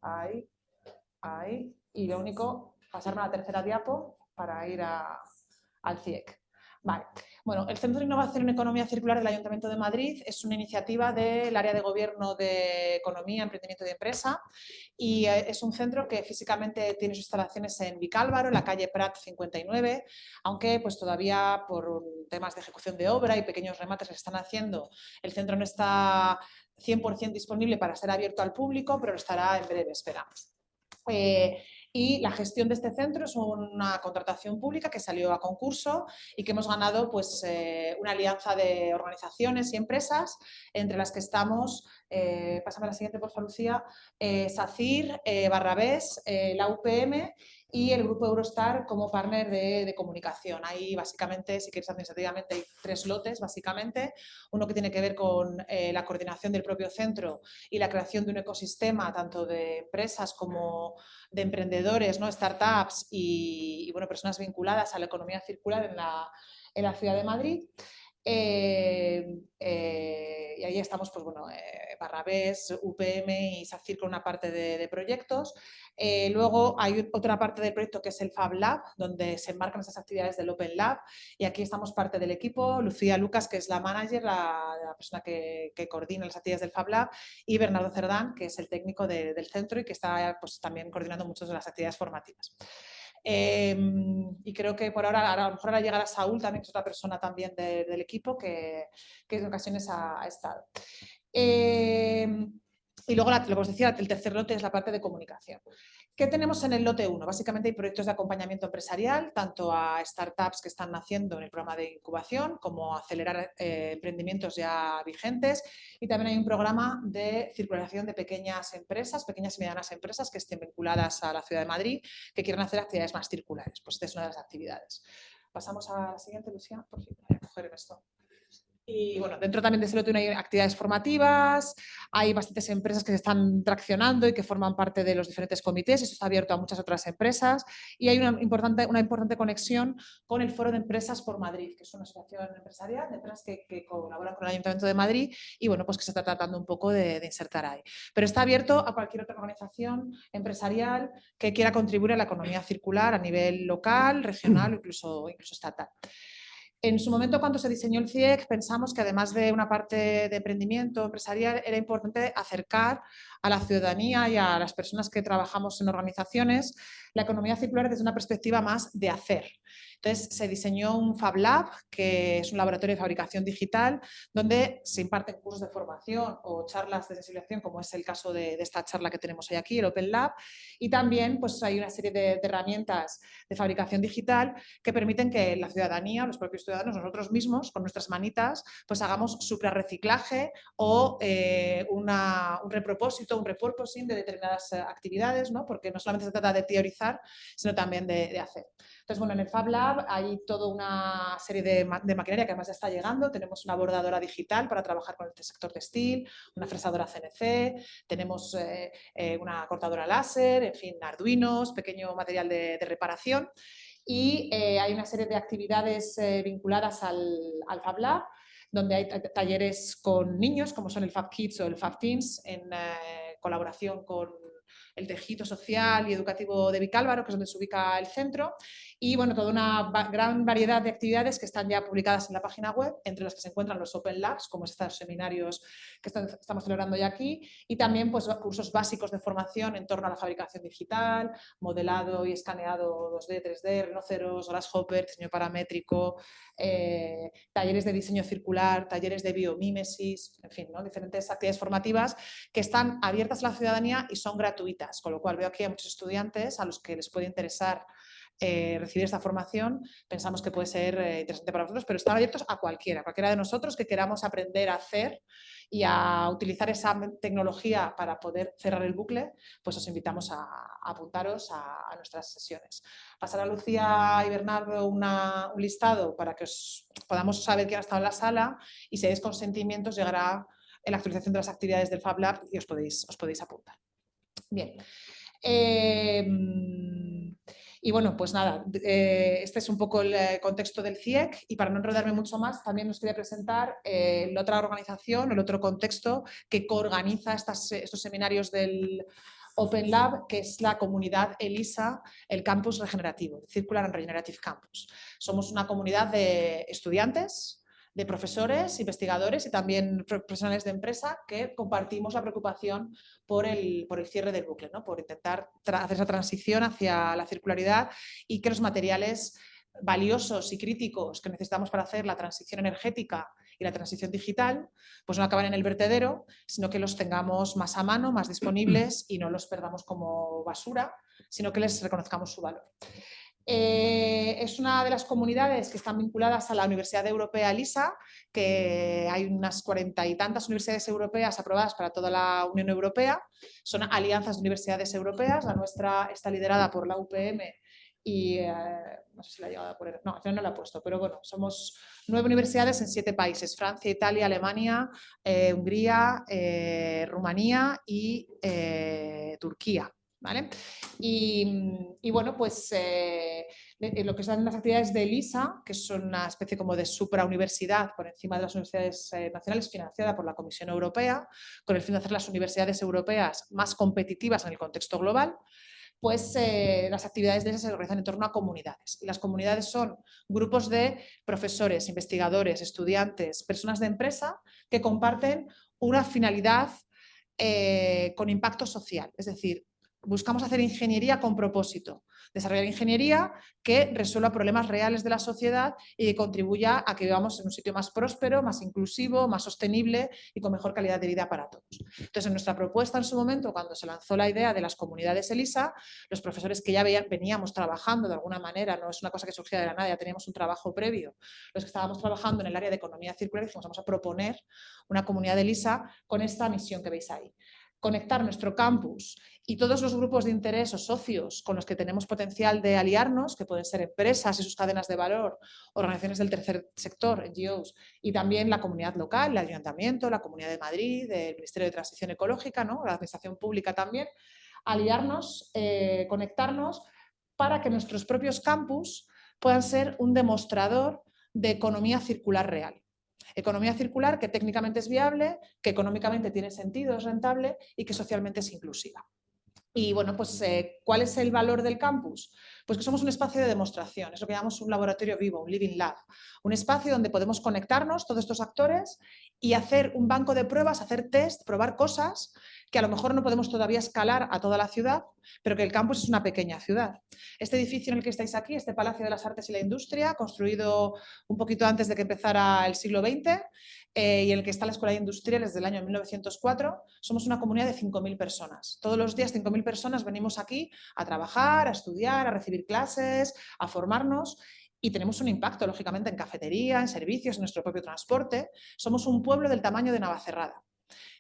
ahí, ahí. Y lo único, pasarme a la tercera diapo para ir al CIEC. Vale. Bueno, el Centro de Innovación en Economía Circular del Ayuntamiento de Madrid es una iniciativa del área de gobierno de Economía, Emprendimiento y Empresa y es un centro que físicamente tiene sus instalaciones en Vicálvaro, en la calle Prat 59, aunque pues todavía por temas de ejecución de obra y pequeños remates que se están haciendo, el centro no está 100% disponible para ser abierto al público, pero lo estará en breve, esperamos. Y la gestión de este centro es una contratación pública que salió a concurso y que hemos ganado pues, una alianza de organizaciones y empresas, entre las que estamos, pásame la siguiente por favor, Lucía, SACIR, Barrabés, la UPM y el Grupo Eurostar como partner de comunicación. Ahí básicamente, si quieres administrativamente, hay 3 lotes básicamente. Uno que tiene que ver con la coordinación del propio centro y la creación de un ecosistema tanto de empresas como de emprendedores, ¿no? Startups y bueno, personas vinculadas a la economía circular en la ciudad de Madrid. Y ahí estamos, pues bueno, Barrabés, UPM y SACIR con una parte de proyectos. Luego hay otra parte del proyecto que es el Fab Lab, donde se enmarcan esas actividades del Open Lab y aquí estamos parte del equipo, Lucía Lucas, que es la manager, la persona que coordina las actividades del Fab Lab, y Bernardo Cerdán, que es el técnico del centro y que está pues, también coordinando muchas de las actividades formativas. Y creo que por ahora, a lo mejor ahora llegará Saúl, también que es otra persona también del equipo que en ocasiones ha estado. Y luego, lo que os decía, el tercer lote es la parte de comunicación. ¿Qué tenemos en el lote 1? Básicamente hay proyectos de acompañamiento empresarial, tanto a startups que están naciendo en el programa de incubación, como a acelerar emprendimientos ya vigentes. Y también hay un programa de circulación de pequeñas empresas, pequeñas y medianas empresas que estén vinculadas a la ciudad de Madrid, que quieran hacer actividades más circulares. Pues esta es una de las actividades. Pasamos a la siguiente, Lucía, por fin, voy a coger esto. Y bueno, dentro también de ese lote hay actividades formativas, hay bastantes empresas que se están traccionando y que forman parte de los diferentes comités, esto está abierto a muchas otras empresas y hay una importante conexión con el Foro de Empresas por Madrid, que es una asociación empresarial de empresas que colaboran con el Ayuntamiento de Madrid y bueno, pues que se está tratando un poco de insertar ahí. Pero está abierto a cualquier otra organización empresarial que quiera contribuir a la economía circular a nivel local, regional o incluso estatal. En su momento, cuando se diseñó el CIEC, pensamos que además de una parte de emprendimiento empresarial, era importante acercar a la ciudadanía y a las personas que trabajamos en organizaciones la economía circular desde una perspectiva más de hacer. Entonces, se diseñó un Fab Lab, que es un laboratorio de fabricación digital, donde se imparten cursos de formación o charlas de sensibilización, como es el caso de esta charla que tenemos hoy aquí, el Open Lab, y también pues, hay una serie de herramientas de fabricación digital que permiten que la ciudadanía, los propios ciudadanos, nosotros mismos, con nuestras manitas, pues hagamos suprarreciclaje o un repropósito, un repurposing de determinadas actividades, ¿no? Porque no solamente se trata de teorizar, sino también de hacer. Entonces, bueno, en el Fab Lab hay toda una serie de maquinaria que además ya está llegando. Tenemos una bordadora digital para trabajar con el sector textil, una fresadora CNC, tenemos una cortadora láser, en fin, arduinos, pequeño material de reparación. Y hay una serie de actividades vinculadas al Fab Lab, donde hay talleres con niños, como son el Fab Kids o el Fab Teens, en colaboración con el tejido social y educativo de Vicálvaro, que es donde se ubica el centro, y bueno, toda una gran variedad de actividades que están ya publicadas en la página web, entre las que se encuentran los Open Labs, como estos seminarios que estamos celebrando ya aquí, y también pues, cursos básicos de formación en torno a la fabricación digital, modelado y escaneado 2D, 3D, rinoceros, grasshopper, diseño paramétrico, talleres de diseño circular, talleres de biomímesis, en fin, ¿no? Diferentes actividades formativas que están abiertas a la ciudadanía y son gratuitas, con lo cual veo aquí a muchos estudiantes a los que les puede interesar recibir esta formación, pensamos que puede ser interesante para vosotros, pero están abiertos a cualquiera de nosotros que queramos aprender a hacer y a utilizar esa tecnología para poder cerrar el bucle, pues os invitamos a apuntaros a nuestras sesiones. Pasará Lucía y Bernardo un listado para que podamos saber quién ha estado en la sala y si hay consentimientos llegará en la actualización de las actividades del Fab Lab y os podéis apuntar. Bien. Y bueno, pues nada, este es un poco el contexto del CIEC y para no enredarme mucho más, también os quería presentar la otra organización, el otro contexto que coorganiza estos seminarios del Open Lab, que es la comunidad ELISA, el campus regenerativo, Circular and Regenerative Campus. Somos una comunidad de estudiantes, de profesores, investigadores y también profesionales de empresa que compartimos la preocupación por el cierre del bucle, ¿no? Por intentar hacer esa transición hacia la circularidad y que los materiales valiosos y críticos que necesitamos para hacer la transición energética y la transición digital, pues no acaban en el vertedero, sino que los tengamos más a mano, más disponibles y no los perdamos como basura, sino que les reconozcamos su valor. Es una de las comunidades que están vinculadas a la Universidad Europea ELISA, que hay unas 40 y tantas universidades europeas aprobadas para toda la Unión Europea. Son alianzas de universidades europeas. La nuestra está liderada por la UPM y no sé si la ha llegado a poner, no, al final no la ha puesto, pero bueno, somos 9 universidades en 7 países: Francia, Italia, Alemania, Hungría, Rumanía y Turquía. ¿Vale? Y bueno, pues lo que son las actividades de ELISA, que son una especie como de suprauniversidad por encima de las universidades nacionales, financiada por la Comisión Europea, con el fin de hacer las universidades europeas más competitivas en el contexto global, pues las actividades de esas se organizan en torno a comunidades. Y las comunidades son grupos de profesores, investigadores, estudiantes, personas de empresa que comparten una finalidad con impacto social. Es decir, buscamos hacer ingeniería con propósito, desarrollar ingeniería que resuelva problemas reales de la sociedad y que contribuya a que vivamos en un sitio más próspero, más inclusivo, más sostenible y con mejor calidad de vida para todos. Entonces, en nuestra propuesta en su momento, cuando se lanzó la idea de las comunidades ELISA, los profesores que ya veníamos trabajando de alguna manera, no es una cosa que surgía de la nada, ya teníamos un trabajo previo, los que estábamos trabajando en el área de economía circular, dijimos, vamos a proponer una comunidad ELISA con esta misión que veis ahí. Conectar nuestro campus y todos los grupos de interés o socios con los que tenemos potencial de aliarnos, que pueden ser empresas y sus cadenas de valor, organizaciones del tercer sector, NGOs, y también la comunidad local, el Ayuntamiento, la Comunidad de Madrid, el Ministerio de Transición Ecológica, ¿no? La Administración Pública también, aliarnos, conectarnos para que nuestros propios campus puedan ser un demostrador de economía circular real. Economía circular que técnicamente es viable, que económicamente tiene sentido, es rentable y que socialmente es inclusiva. Y bueno, pues ¿cuál es el valor del campus? Pues que somos un espacio de demostración, es lo que llamamos un laboratorio vivo, un living lab, un espacio donde podemos conectarnos todos estos actores y hacer un banco de pruebas, hacer test, probar cosas que a lo mejor no podemos todavía escalar a toda la ciudad, pero que el campus es una pequeña ciudad. Este edificio en el que estáis aquí, este Palacio de las Artes y la Industria, construido un poquito antes de que empezara el siglo XX, y en el que está la Escuela Industrial desde el año 1904, somos una comunidad de 5.000 personas. Todos los días 5.000 personas venimos aquí a trabajar, a estudiar, a recibir clases, a formarnos y tenemos un impacto, lógicamente, en cafetería, en servicios, en nuestro propio transporte. Somos un pueblo del tamaño de Navacerrada.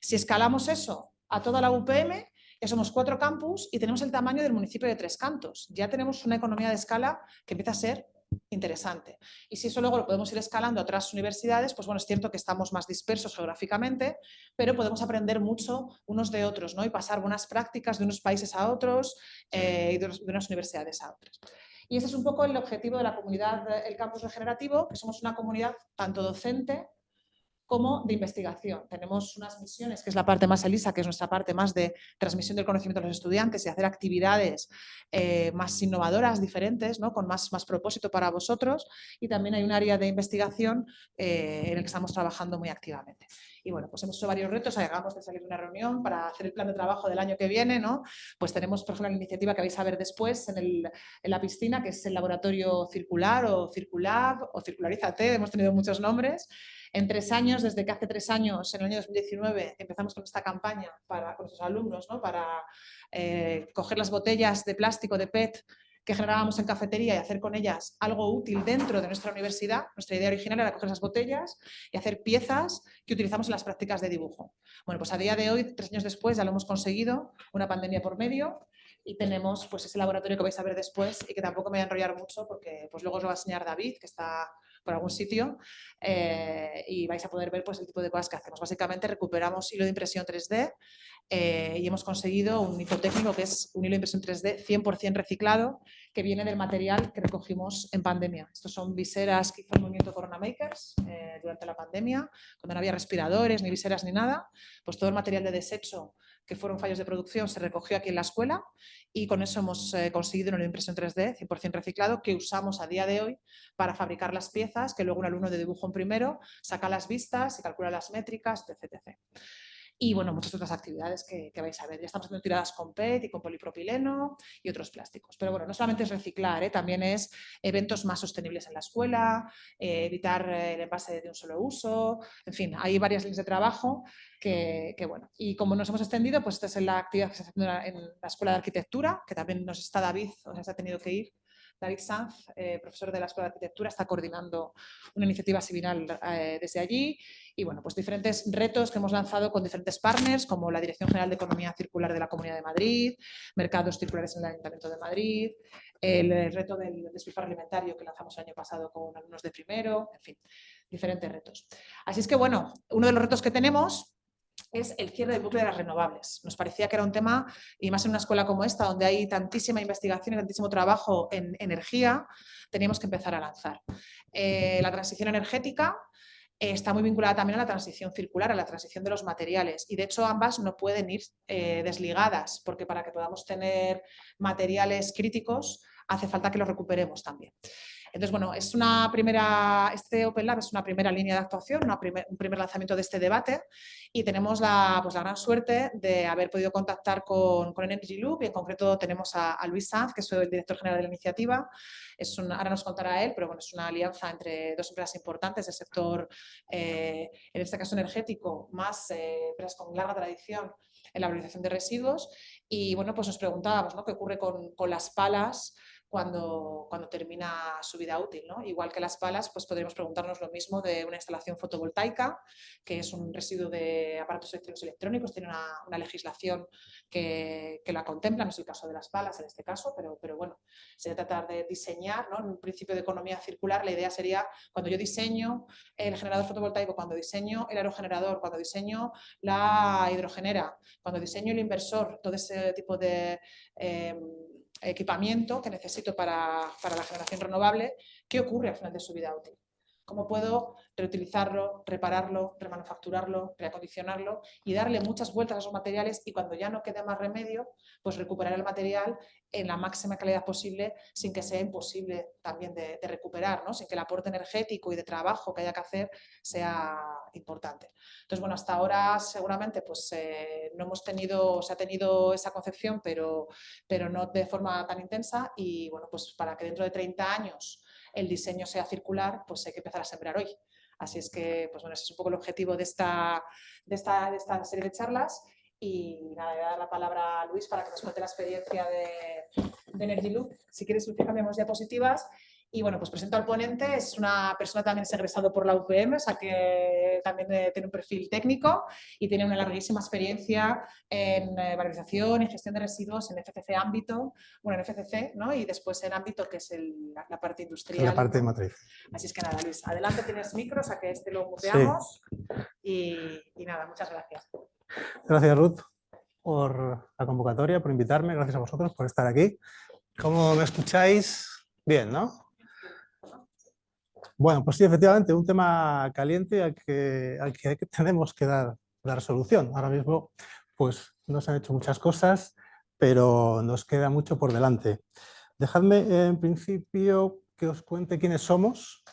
Si escalamos eso a toda la UPM, ya somos 4 campus y tenemos el tamaño del municipio de Tres Cantos. Ya tenemos una economía de escala que empieza a ser interesante. Y si eso luego lo podemos ir escalando a otras universidades, pues bueno, es cierto que estamos más dispersos geográficamente, pero podemos aprender mucho unos de otros, ¿no? Y pasar buenas prácticas de unos países a otros y de unas universidades a otras. Y ese es un poco el objetivo de la comunidad, el campus regenerativo, que somos una comunidad tanto docente como de investigación. Tenemos unas misiones, que es la parte más ELISA, que es nuestra parte más de transmisión del conocimiento a los estudiantes y hacer actividades más innovadoras, diferentes, ¿no? Con más propósito para vosotros. Y también hay un área de investigación en el que estamos trabajando muy activamente. Y bueno, pues hemos hecho varios retos, acabamos de salir de una reunión para hacer el plan de trabajo del año que viene, ¿no? Pues tenemos, por ejemplo, la iniciativa que vais a ver después en la piscina, que es el laboratorio circular o Circulab o Circularízate, hemos tenido muchos nombres. En 3 años, desde que hace 3 años, en el año 2019, empezamos con esta campaña con nuestros alumnos, ¿no? Para coger las botellas de plástico, de PET, que generábamos en cafetería y hacer con ellas algo útil dentro de nuestra universidad. Nuestra idea original era coger esas botellas y hacer piezas que utilizamos en las prácticas de dibujo. Bueno, pues a día de hoy, 3 años después, ya lo hemos conseguido, una pandemia por medio, y tenemos pues ese laboratorio que vais a ver después y que tampoco me voy a enrollar mucho porque pues luego os lo va a enseñar David, que está por algún sitio, y vais a poder ver pues, el tipo de cosas que hacemos. Básicamente recuperamos hilo de impresión 3D y hemos conseguido un hito técnico que es un hilo de impresión 3D 100% reciclado que viene del material que recogimos en pandemia. Estos son viseras que hizo el movimiento Corona Makers durante la pandemia, cuando no había respiradores, ni viseras, ni nada. Pues todo el material de desecho que fueron fallos de producción, se recogió aquí en la escuela y con eso hemos conseguido una impresión 3D 100% reciclado que usamos a día de hoy para fabricar las piezas que luego un alumno de dibujo en primero saca las vistas y calcula las métricas, etc. Y bueno, muchas otras actividades que vais a ver. Ya estamos haciendo tiradas con PET y con polipropileno y otros plásticos. Pero bueno, no solamente es reciclar, también es eventos más sostenibles en la escuela, evitar el envase de un solo uso, en fin, hay varias líneas de trabajo que bueno. Y como nos hemos extendido, pues esta es la actividad que se está haciendo en la Escuela de Arquitectura, que también nos está David, o sea, se ha tenido que ir. David Sanz, profesor de la Escuela de Arquitectura, está coordinando una iniciativa similar desde allí. Y bueno, pues diferentes retos que hemos lanzado con diferentes partners, como la Dirección General de Economía Circular de la Comunidad de Madrid, Mercados Circulares en el Ayuntamiento de Madrid, el reto del despilfarro alimentario que lanzamos el año pasado con alumnos de primero, en fin, diferentes retos. Así es que bueno, uno de los retos que tenemos es el cierre del bucle de las renovables. Nos parecía que era un tema, y más en una escuela como esta, donde hay tantísima investigación y tantísimo trabajo en energía, teníamos que empezar a lanzar. La transición energética está muy vinculada también a la transición circular, a la transición de los materiales, y de hecho ambas no pueden ir desligadas, porque para que podamos tener materiales críticos hace falta que los recuperemos también. Entonces, bueno, este Open Lab es una primera línea de actuación, un primer lanzamiento de este debate, y tenemos la gran suerte de haber podido contactar con Energy Loop, y en concreto tenemos a Luis Sanz, que es el director general de la iniciativa. Ahora nos contará él, pero bueno, es una alianza entre dos empresas importantes del sector, en este caso energético, más empresas con larga tradición en la valorización de residuos. Y bueno, pues nos preguntábamos, ¿no?, qué ocurre con las palas cuando termina su vida útil, ¿no? Igual que las palas, pues podríamos preguntarnos lo mismo de una instalación fotovoltaica, que es un residuo de aparatos electrónicos, tiene una legislación que la contempla, no es el caso de las palas en este caso, pero bueno, se trata de diseñar, ¿no? En un principio de economía circular, la idea sería, cuando yo diseño el generador fotovoltaico, cuando diseño el aerogenerador, cuando diseño la hidrogenera, cuando diseño el inversor, todo ese tipo de equipamiento que necesito para la generación renovable, ¿qué ocurre al final de su vida útil? ¿Cómo puedo reutilizarlo, repararlo, remanufacturarlo, reacondicionarlo y darle muchas vueltas a esos materiales, y cuando ya no quede más remedio, pues recuperar el material en la máxima calidad posible, sin que sea imposible también de recuperar, ¿no? Sin que el aporte energético y de trabajo que haya que hacer sea importante. Entonces, bueno, hasta ahora seguramente pues, no hemos tenido, se ha tenido esa concepción, pero no de forma tan intensa, y bueno, pues para que dentro de 30 años el diseño sea circular, pues hay que empezar a sembrar hoy. Así es que, pues bueno, ese es un poco el objetivo de esta serie de charlas. Y nada, voy a dar la palabra a Luis para que nos cuente la experiencia de Energy Loop. Si quieres, Luis, cambiamos diapositivas. Y bueno, pues presento al ponente, es una persona también es egresado por la UPM, o sea que también tiene un perfil técnico y tiene una larguísima experiencia en valorización y gestión de residuos en FCC ámbito, bueno, en FCC, ¿no? Y después en ámbito que es la parte industrial. La parte de matriz. Así es que nada, Luis, adelante, tienes micros, a que lo muteamos. Sí. Y nada, muchas gracias. Gracias, Ruth, por la convocatoria, por invitarme. Gracias a vosotros por estar aquí. ¿Cómo me escucháis? Bien, ¿no? Bueno, pues sí, efectivamente, un tema caliente al que tenemos que dar solución. Ahora mismo, pues no se han hecho muchas cosas, pero nos queda mucho por delante. Dejadme, en principio, que os cuente quiénes somos.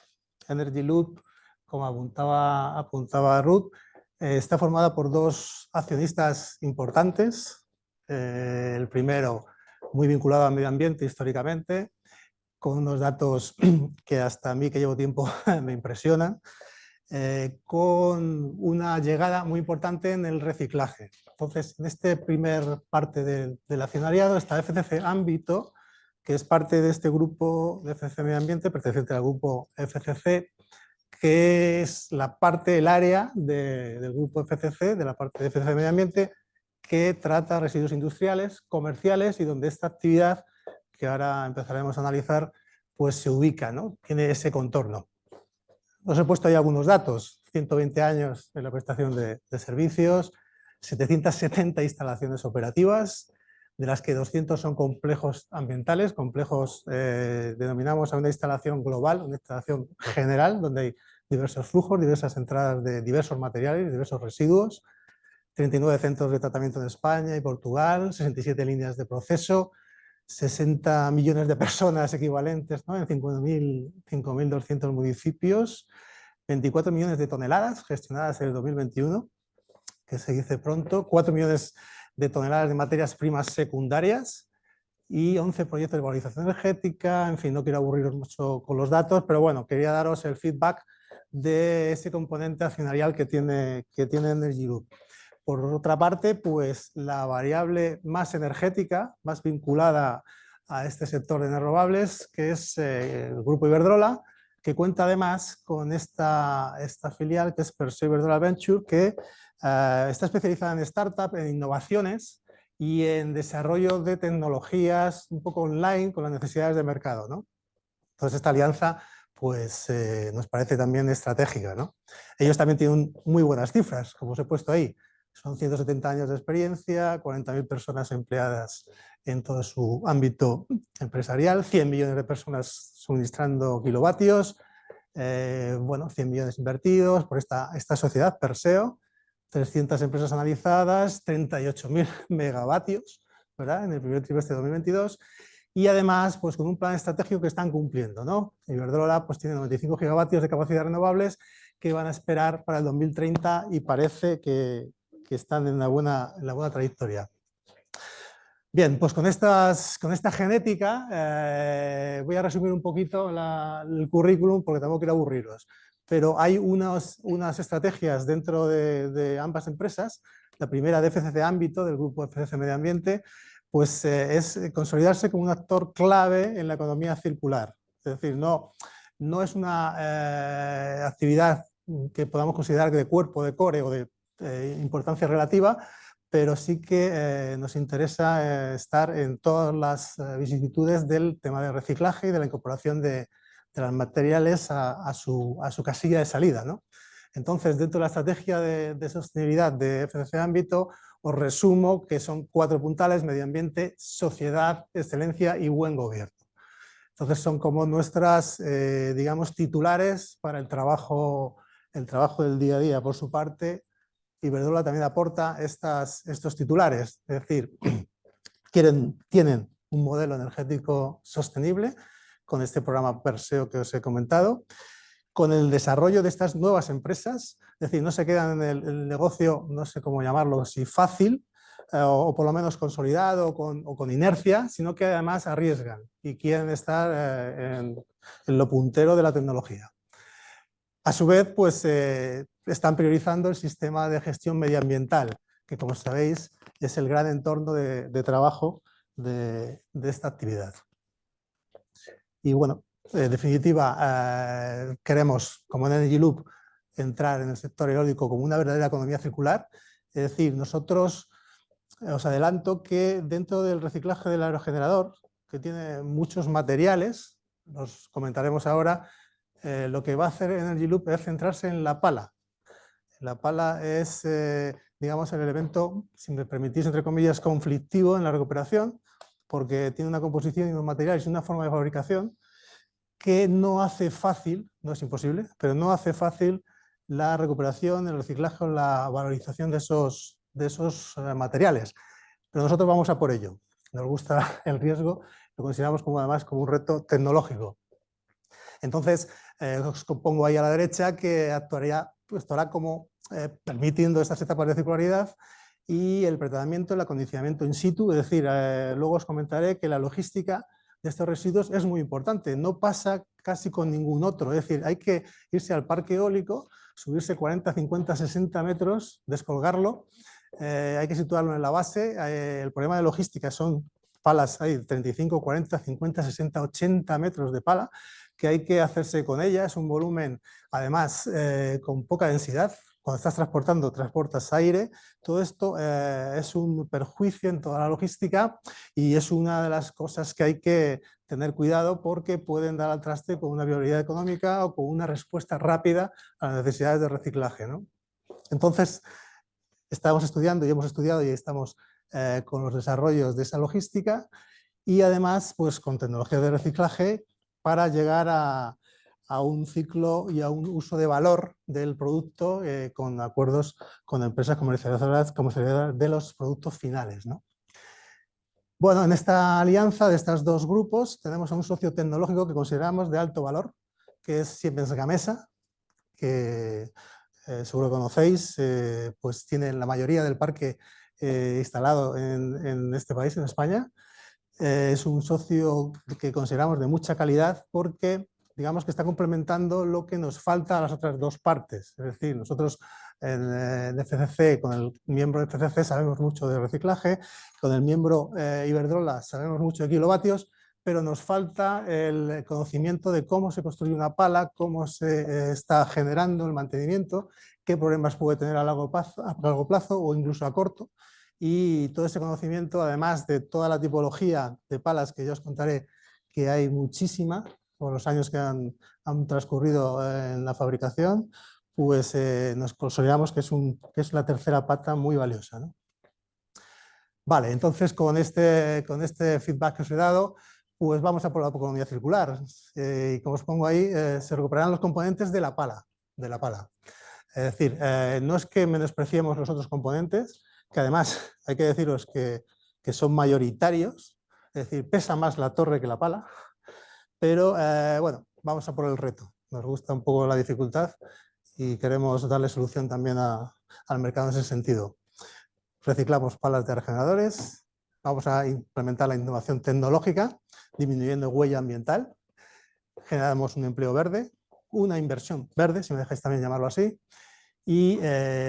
Energy Loop, como apuntaba Ruth, está formada por dos accionistas importantes. El primero, muy vinculado al medio ambiente históricamente, con unos datos que hasta a mí, que llevo tiempo, me impresionan, con una llegada muy importante en el reciclaje. Entonces, en esta primer parte del accionariado está FCC Ámbito, que es parte de este grupo de FCC Medio Ambiente, perteneciente al grupo FCC, que es el área del grupo FCC, de la parte de FCC Medio Ambiente, que trata residuos industriales, comerciales, y donde esta actividad, que ahora empezaremos a analizar, pues se ubica, ¿no? Tiene ese contorno. Os he puesto ahí algunos datos: 120 años en la prestación de servicios, 770 instalaciones operativas, de las que 200 son complejos ambientales, complejos denominamos a una instalación global, una instalación general, donde hay diversos flujos, diversas entradas de diversos materiales, diversos residuos. 39 centros de tratamiento en España y Portugal, 67 líneas de proceso, 60 millones de personas equivalentes, ¿no?, en 5.200 municipios, 24 millones de toneladas gestionadas en el 2021, que se dice pronto, 4 millones de toneladas de materias primas secundarias y 11 proyectos de valorización energética. En fin, no quiero aburriros mucho con los datos, pero bueno, quería daros el feedback de ese componente accionarial que tiene Energy Group. Por otra parte, pues la variable más energética, más vinculada a este sector de renovables, que es el Grupo Iberdrola, que cuenta además con esta filial que es Perseo Iberdrola Venture, que está especializada en startup, en innovaciones y en desarrollo de tecnologías un poco online con las necesidades de mercado, ¿no? Entonces esta alianza pues, nos parece también estratégica, ¿no? Ellos también tienen muy buenas cifras, como os he puesto ahí. Son 170 años de experiencia, 40.000 personas empleadas en todo su ámbito empresarial, 100 millones de personas suministrando kilovatios, bueno, 100 millones invertidos por esta sociedad, Perseo, 300 empresas analizadas, 38.000 megavatios, ¿verdad?, en el primer trimestre de 2022. Y además, pues con un plan estratégico que están cumpliendo, ¿no? Iberdrola pues tiene 95 gigavatios de capacidad renovables que van a esperar para el 2030 y parece que están en la buena trayectoria. Bien, pues con esta genética voy a resumir un poquito el currículum porque tampoco quiero aburriros. Pero hay unas estrategias dentro de ambas empresas. La primera de FCC Ámbito, del grupo FCC Medio Ambiente, pues es consolidarse como un actor clave en la economía circular. Es decir, no es una actividad que podamos considerar de cuerpo, de core o de importancia relativa, pero sí que nos interesa estar en todas las vicisitudes del tema de reciclaje y de la incorporación de los materiales a su casilla de salida, ¿no? Entonces, dentro de la estrategia de sostenibilidad de FCC Ámbito, os resumo que son 4 puntales: medio ambiente, sociedad, excelencia y buen gobierno. Entonces son como nuestras, digamos, titulares para el trabajo del día a día. Por su parte, Iberdrola también aporta estos titulares, es decir, tienen un modelo energético sostenible con este programa Perseo que os he comentado, con el desarrollo de estas nuevas empresas, es decir, no se quedan en el negocio, no sé cómo llamarlo, si fácil, o por lo menos consolidado o con inercia, sino que además arriesgan y quieren estar en lo puntero de la tecnología. A su vez, pues están priorizando el sistema de gestión medioambiental, que como sabéis es el gran entorno de trabajo de esta actividad. Y bueno, en definitiva, queremos, como en Energy Loop, entrar en el sector eólico como una verdadera economía circular. Es decir, nosotros os adelanto que dentro del reciclaje del aerogenerador, que tiene muchos materiales, los comentaremos ahora, lo que va a hacer Energy Loop es centrarse en la pala. La pala es, digamos, el elemento, si me permitís, entre comillas, conflictivo en la recuperación, porque tiene una composición y unos materiales y una forma de fabricación que no hace fácil, no es imposible, pero no hace fácil la recuperación, el reciclaje o la valorización de esos materiales. Pero nosotros vamos a por ello. Nos gusta el riesgo, lo consideramos además como un reto tecnológico. Entonces, os pongo ahí a la derecha que actuará como permitiendo estas etapas de circularidad y el pretratamiento, el acondicionamiento in situ. Es decir, luego os comentaré que la logística de estos residuos es muy importante, no pasa casi con ningún otro. Es decir, hay que irse al parque eólico, subirse 40, 50, 60 metros, descolgarlo, hay que situarlo en la base. El problema de logística son palas, hay 35, 40, 50, 60, 80 metros de pala, que hay que hacerse con ella. Es un volumen, además, con poca densidad. Cuando estás transportas aire, todo esto es un perjuicio en toda la logística y es una de las cosas que hay que tener cuidado porque pueden dar al traste con una viabilidad económica o con una respuesta rápida a las necesidades de reciclaje, ¿no? Entonces, estamos estudiando y hemos estudiado y estamos con los desarrollos de esa logística y además pues, con tecnología de reciclaje para llegar a a un ciclo y a un uso de valor del producto con acuerdos con empresas comercializadoras de los productos finales, ¿no? Bueno, en esta alianza de estos dos grupos tenemos a un socio tecnológico que consideramos de alto valor, que es Siemens Gamesa, que seguro conocéis, pues tiene la mayoría del parque instalado en este país, en España. Es un socio que consideramos de mucha calidad porque digamos que está complementando lo que nos falta a las otras dos partes. Es decir, nosotros en FCC, con el miembro de FCC sabemos mucho de reciclaje, con el miembro Iberdrola sabemos mucho de kilovatios, pero nos falta el conocimiento de cómo se construye una pala, cómo se está generando el mantenimiento, qué problemas puede tener a largo plazo o incluso a corto. Y todo ese conocimiento, además de toda la tipología de palas que yo os contaré, que hay muchísima por los años que han transcurrido en la fabricación, pues nos consideramos que es la tercera pata muy valiosa, ¿no? Vale, entonces con este feedback que os he dado, pues vamos a por la economía circular. Y como os pongo ahí, se recuperarán los componentes de la pala. Es decir, no es que menospreciemos los otros componentes, que además hay que deciros que son mayoritarios, es decir, pesa más la torre que la pala, pero bueno, vamos a por el reto. Nos gusta un poco la dificultad y queremos darle solución también al mercado en ese sentido. Reciclamos palas de regeneradores, vamos a implementar la innovación tecnológica, disminuyendo huella ambiental, generamos un empleo verde, una inversión verde, si me dejáis también llamarlo así, y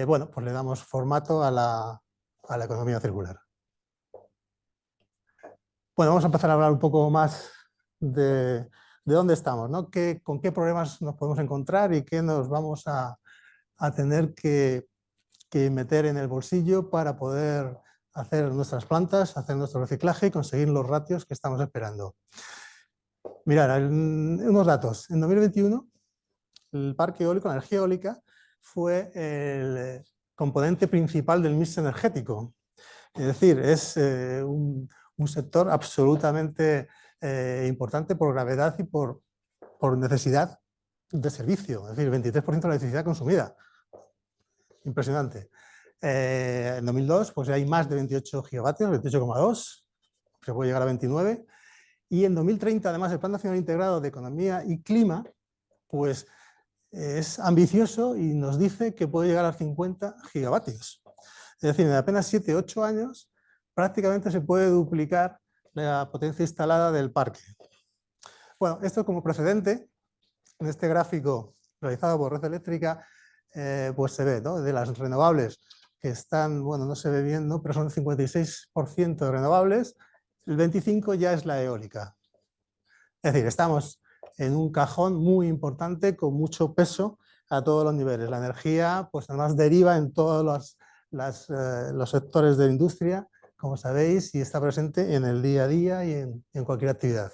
bueno, pues le damos formato a la economía circular. Bueno, vamos a empezar a hablar un poco más de dónde estamos, ¿no? Con qué problemas nos podemos encontrar y qué nos vamos a tener que meter en el bolsillo para poder hacer nuestras plantas, hacer nuestro reciclaje y conseguir los ratios que estamos esperando. Mirad, unos datos. En 2021, el parque eólico, la energía eólica, fue el componente principal del mix energético. Es decir, es un sector absolutamente importante por gravedad y por necesidad de servicio. Es decir, el 23% de la electricidad consumida. Impresionante. En 2002 pues hay más de 28 gigavatios, 28,2, se puede llegar a 29. Y en 2030, además, el Plan Nacional Integrado de Economía y Clima, pues es ambicioso y nos dice que puede llegar a 50 gigavatios. Es decir, en apenas 7-8 años prácticamente se puede duplicar la potencia instalada del parque. Bueno, esto como precedente, en este gráfico realizado por Red Eléctrica, pues se ve, ¿no? De las renovables que están, bueno, no se ve bien, ¿no? Pero son el 56% de renovables, el 25% ya es la eólica. Es decir, estamos en un cajón muy importante con mucho peso a todos los niveles. La energía, pues además deriva en todos los sectores de la industria, como sabéis, y está presente en el día a día y en cualquier actividad.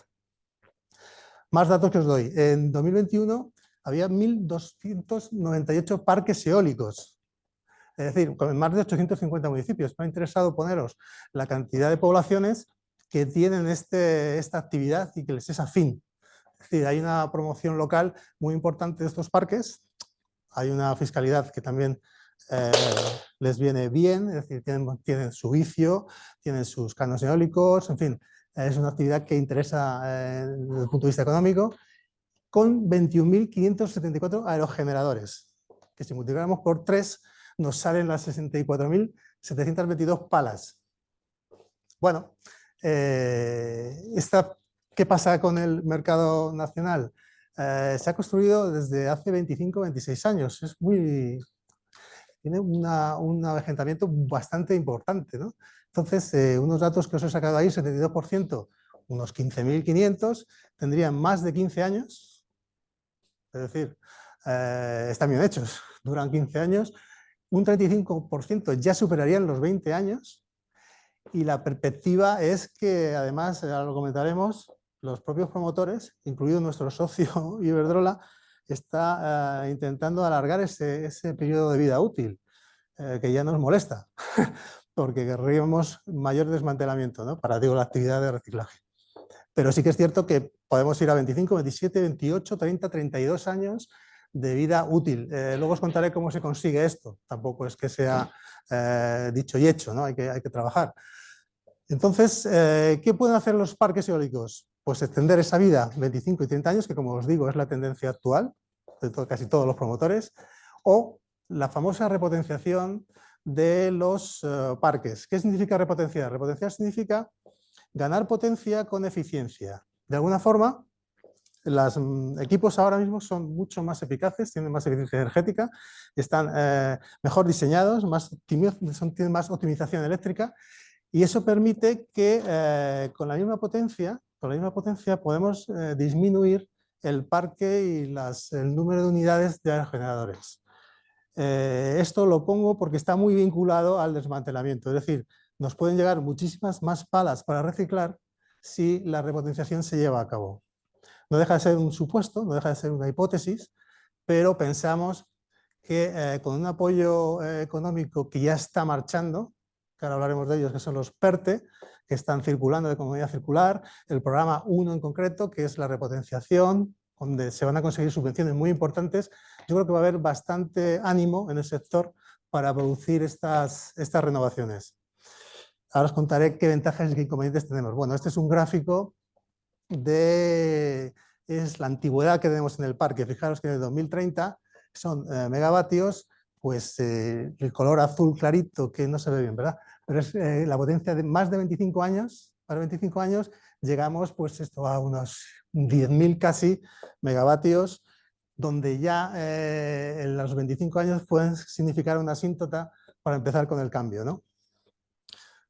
Más datos que os doy. En 2021 había 1.298 parques eólicos. Es decir, con más de 850 municipios. Me ha interesado poneros la cantidad de poblaciones que tienen esta actividad y que les es afín. Es decir, hay una promoción local muy importante de estos parques, hay una fiscalidad que también les viene bien, es decir, tienen su vicio, tienen sus canos eólicos, en fin, es una actividad que interesa desde el punto de vista económico, con 21.574 aerogeneradores, que si multiplicamos por 3 nos salen las 64.722 palas. Bueno, ¿qué pasa con el mercado nacional? Se ha construido desde hace 25-26 años, tiene un avejentamiento bastante importante, ¿no? Entonces, unos datos que os he sacado ahí, 72%, unos 15.500, tendrían más de 15 años, es decir, están bien hechos, duran 15 años, un 35% ya superarían los 20 años, y la perspectiva es que, además, ahora lo comentaremos, los propios promotores, incluido nuestro socio Iberdrola, está intentando alargar ese periodo de vida útil, que ya nos molesta, porque querríamos mayor desmantelamiento, ¿no? Para, digo, la actividad de reciclaje. Pero sí que es cierto que podemos ir a 25, 27, 28, 30, 32 años de vida útil. Luego os contaré cómo se consigue esto. Tampoco es que sea dicho y hecho, ¿no? Hay que trabajar. Entonces, ¿qué pueden hacer los parques eólicos? Pues extender esa vida 25 y 30 años, que como os digo es la tendencia actual de casi todos los promotores, o la famosa repotenciación de los parques. ¿Qué significa repotenciar? Repotenciar significa ganar potencia con eficiencia. De alguna forma, los equipos ahora mismo son mucho más eficaces, tienen más eficiencia energética, están mejor diseñados, tienen más optimización eléctrica, y eso permite que con la misma potencia podemos disminuir el parque y el número de unidades de aerogeneradores. Esto lo pongo porque está muy vinculado al desmantelamiento, es decir, nos pueden llegar muchísimas más palas para reciclar si la repotenciación se lleva a cabo. No deja de ser un supuesto, no deja de ser una hipótesis, pero pensamos que con un apoyo económico que ya está marchando, que ahora hablaremos de ellos, que son los PERTE, que están circulando de economía circular, el programa 1 en concreto, que es la repotenciación, donde se van a conseguir subvenciones muy importantes, yo creo que va a haber bastante ánimo en el sector para producir estas renovaciones. Ahora os contaré qué ventajas y qué inconvenientes tenemos. Bueno, este es un gráfico es la antigüedad que tenemos en el parque. Fijaros que en el 2030 son megavatios, pues el color azul clarito, que no se ve bien, ¿verdad? Pero es la potencia de más de 25 años. Para 25 años llegamos pues esto a unos 10.000 casi megavatios, donde ya en los 25 años pueden significar una asíntota para empezar con el cambio, ¿no?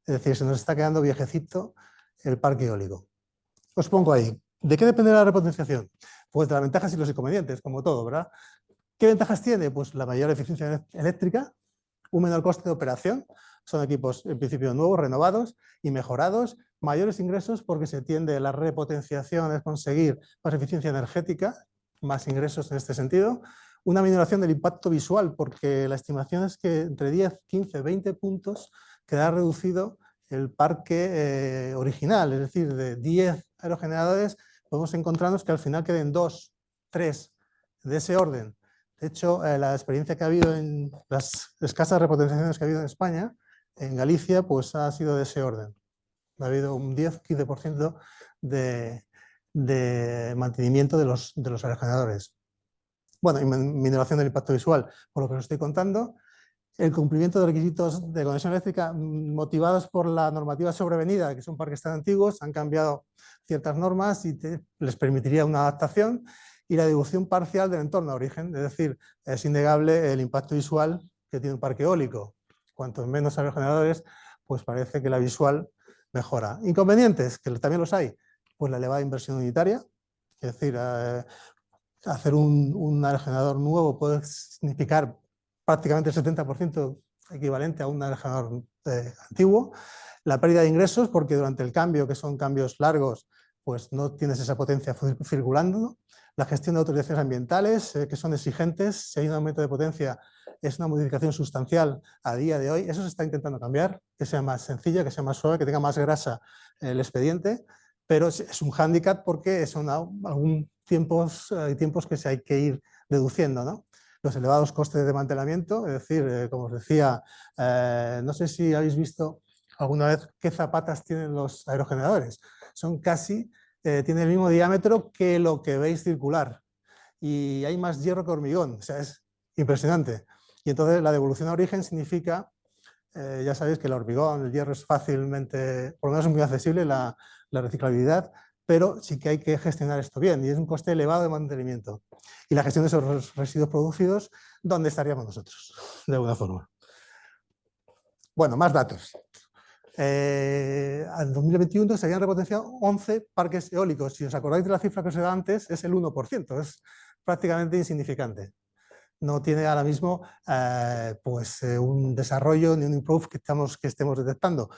Es decir, se nos está quedando viejecito el parque eólico. Os pongo ahí. ¿De qué depende la repotenciación? Pues de las ventajas y los inconvenientes, como todo, ¿verdad? ¿Qué ventajas tiene? Pues la mayor eficiencia eléctrica, un menor coste de operación, son equipos en principio nuevos, renovados y mejorados, mayores ingresos porque se tiende la repotenciación es conseguir más eficiencia energética, más ingresos en este sentido, una minoración del impacto visual porque la estimación es que entre 10, 15, 20 puntos queda reducido el parque original, es decir, de 10 aerogeneradores podemos encontrarnos que al final queden 2, 3 de ese orden. De hecho, la experiencia que ha habido en las escasas repotenciaciones que ha habido en España, en Galicia, pues ha sido de ese orden. Ha habido un 10-15% de mantenimiento de los aerogeneradores. Bueno, y minoración del impacto visual, por lo que os estoy contando. El cumplimiento de requisitos de conexión eléctrica motivados por la normativa sobrevenida, que son parques tan antiguos, han cambiado ciertas normas y les permitiría una adaptación, y la devolución parcial del entorno de origen, es decir, es innegable el impacto visual que tiene un parque eólico. Cuanto menos aerogeneradores, pues parece que la visual mejora. Inconvenientes, que también los hay, pues la elevada inversión unitaria, es decir, hacer un aerogenerador nuevo puede significar prácticamente el 70% equivalente a un aerogenerador antiguo. La pérdida de ingresos, porque durante el cambio, que son cambios largos, pues no tienes esa potencia circulando, ¿no? La gestión de autorizaciones ambientales, que son exigentes. Si hay un aumento de potencia, es una modificación sustancial a día de hoy. Eso se está intentando cambiar, que sea más sencilla, que sea más suave, que tenga más grasa el expediente, pero es un hándicap porque son hay tiempos que se hay que ir deduciendo, ¿no? Los elevados costes de desmantelamiento, es decir, como os decía, no sé si habéis visto alguna vez qué zapatas tienen los aerogeneradores. Son casi, tienen el mismo diámetro que lo que veis circular y hay más hierro que hormigón, o sea, es impresionante. Y entonces la devolución a origen significa, ya sabéis que el hormigón, el hierro es fácilmente, por lo menos es muy accesible la reciclabilidad, pero sí que hay que gestionar esto bien y es un coste elevado de mantenimiento. Y la gestión de esos residuos producidos, ¿dónde estaríamos nosotros? De alguna forma. Bueno, más datos. En 2021 se habían repotenciado 11 parques eólicos. Si os acordáis de la cifra que os he dado antes, es el 1%, es prácticamente insignificante. No tiene ahora mismo un desarrollo ni un improve que estemos detectando,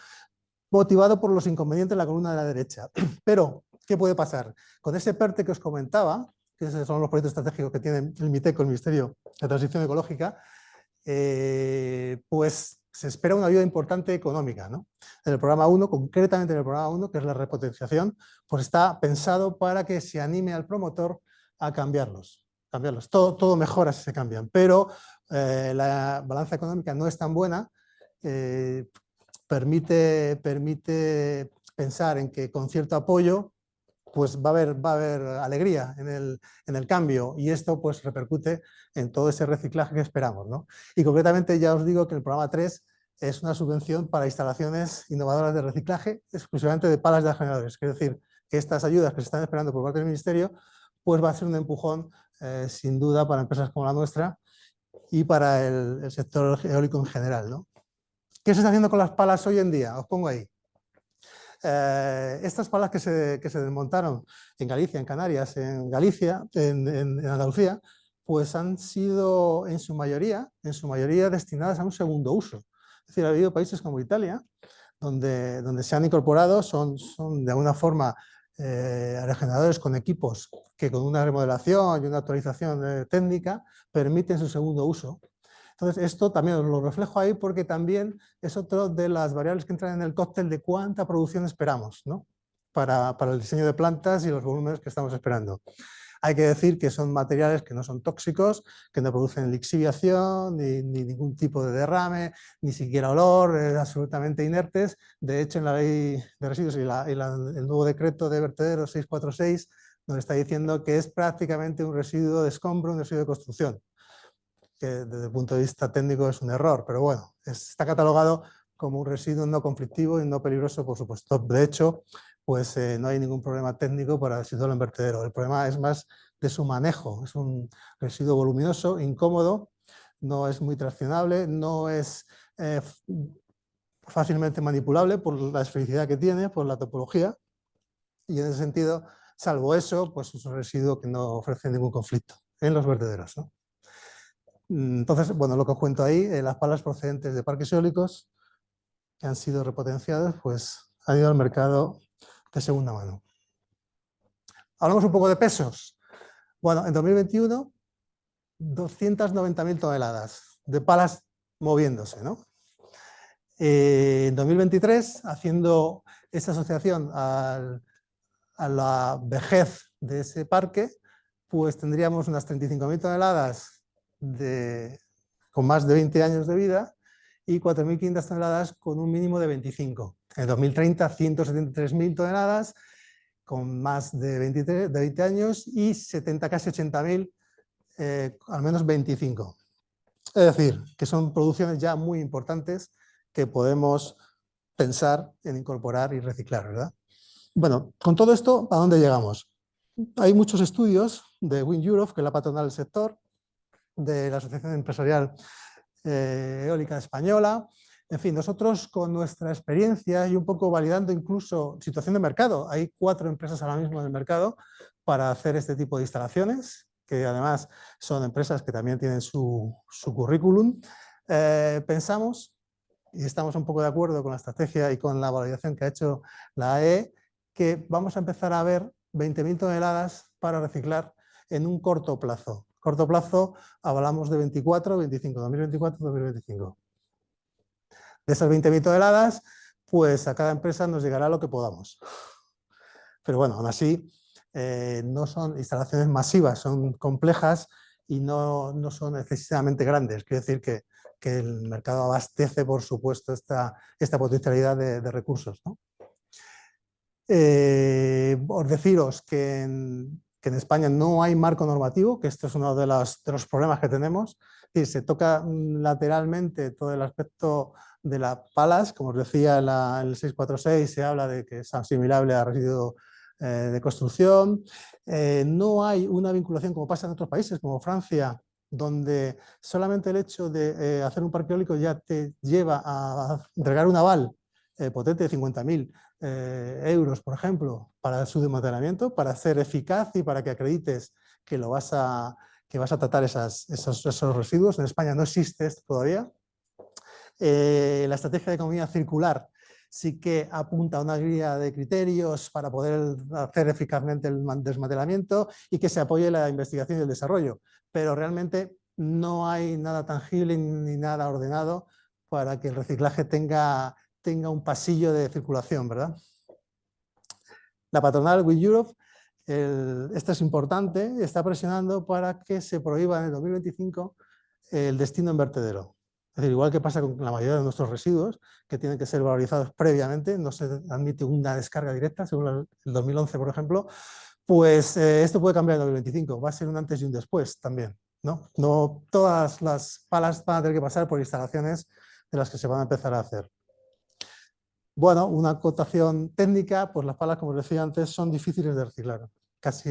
motivado por los inconvenientes de la columna de la derecha. Pero, ¿qué puede pasar? Con ese PERTE que os comentaba, que esos son los proyectos estratégicos que tiene el MITECO, el Ministerio de Transición Ecológica, pues se espera una ayuda importante económica, ¿no? En el programa 1, concretamente en el programa 1, que es la repotenciación, pues está pensado para que se anime al promotor a cambiarlos. Todo mejora si se cambian, pero la balanza económica no es tan buena, permite pensar en que con cierto apoyo pues va a haber alegría en el cambio, y esto pues repercute en todo ese reciclaje que esperamos, ¿no? Y concretamente ya os digo que el programa 3 es una subvención para instalaciones innovadoras de reciclaje exclusivamente de palas de generadores. Es decir, que estas ayudas que se están esperando por parte del Ministerio pues va a ser un empujón sin duda para empresas como la nuestra y para el sector eólico en general, ¿no? ¿Qué se está haciendo con las palas hoy en día? Os pongo ahí. Estas palas que se desmontaron en Galicia, en Canarias, en Galicia, en Andalucía, pues han sido en su mayoría destinadas a un segundo uso. Es decir, ha habido países como Italia, donde se han incorporado, son de alguna forma regeneradores con equipos que con una remodelación y una actualización técnica permiten su segundo uso. Entonces, esto también os lo reflejo ahí porque también es otra de las variables que entran en el cóctel de cuánta producción esperamos, ¿no? para el diseño de plantas y los volúmenes que estamos esperando. Hay que decir que son materiales que no son tóxicos, que no producen lixiviación, ni ningún tipo de derrame, ni siquiera olor, absolutamente inertes. De hecho, en la ley de residuos y el nuevo decreto de vertederos 646 nos está diciendo que es prácticamente un residuo de escombro, un residuo de construcción, que desde el punto de vista técnico es un error, pero bueno, está catalogado como un residuo no conflictivo y no peligroso, por supuesto. De hecho, pues no hay ningún problema técnico para situarlo en vertedero. El problema es más de su manejo. Es un residuo voluminoso, incómodo, no es muy traccionable, no es fácilmente manipulable por la esfericidad que tiene, por la topología, y en ese sentido, salvo eso, pues es un residuo que no ofrece ningún conflicto en los vertederos, ¿no? Entonces, bueno, lo que os cuento ahí, las palas procedentes de parques eólicos que han sido repotenciadas, pues han ido al mercado de segunda mano. Hablamos un poco de pesos. Bueno, en 2021, 290.000 toneladas de palas moviéndose, ¿no? En 2023, haciendo esta asociación a la vejez de ese parque, pues tendríamos unas 35.000 toneladas con más de 20 años de vida y 4.500 toneladas con un mínimo de 25. En 2030, 173.000 toneladas con más de 20 años y casi 80.000, al menos 25. Es decir, que son producciones ya muy importantes que podemos pensar en incorporar y reciclar, ¿verdad? Bueno, con todo esto, ¿a dónde llegamos? Hay muchos estudios de Wind Europe, que es la patronal del sector, de la Asociación Empresarial Eólica Española. En fin, nosotros con nuestra experiencia y un poco validando incluso situación de mercado, hay 4 empresas ahora mismo en el mercado para hacer este tipo de instalaciones, que además son empresas que también tienen su currículum. Pensamos, y estamos un poco de acuerdo con la estrategia y con la validación que ha hecho la AE, que vamos a empezar a ver 20.000 toneladas para reciclar en un corto plazo. Corto plazo, hablamos de 2024-2025. De esas 20.000 toneladas, pues a cada empresa nos llegará lo que podamos. Pero bueno, aún así, no son instalaciones masivas, son complejas y no son excesivamente grandes. Quiere decir que el mercado abastece, por supuesto, esta potencialidad de recursos, ¿no? Os deciros que en España no hay marco normativo, que esto es uno de los problemas que tenemos. Es decir, se toca lateralmente todo el aspecto de las palas, como os decía, el 646 se habla de que es asimilable a residuo de construcción. No hay una vinculación como pasa en otros países, como Francia, donde solamente el hecho de hacer un parque eólico ya te lleva a entregar un aval potente de 50.000 euros, por ejemplo, para su desmantelamiento, para ser eficaz y para que acredites que vas a tratar esos residuos. En España no existe esto todavía. La estrategia de economía circular sí que apunta a una guía de criterios para poder hacer eficazmente el desmantelamiento y que se apoye la investigación y el desarrollo, pero realmente no hay nada tangible ni nada ordenado para que el reciclaje tenga un pasillo de circulación, ¿verdad? La patronal We Europe, esto es importante, está presionando para que se prohíba en el 2025 el destino en vertedero. Es decir, igual que pasa con la mayoría de nuestros residuos, que tienen que ser valorizados previamente, no se admite una descarga directa, según el 2011, por ejemplo, pues esto puede cambiar en 2025, va a ser un antes y un después también, ¿no? No todas las palas van a tener que pasar por instalaciones de las que se van a empezar a hacer. Bueno, una acotación técnica, pues las palas, como os decía antes, son difíciles de reciclar. Casi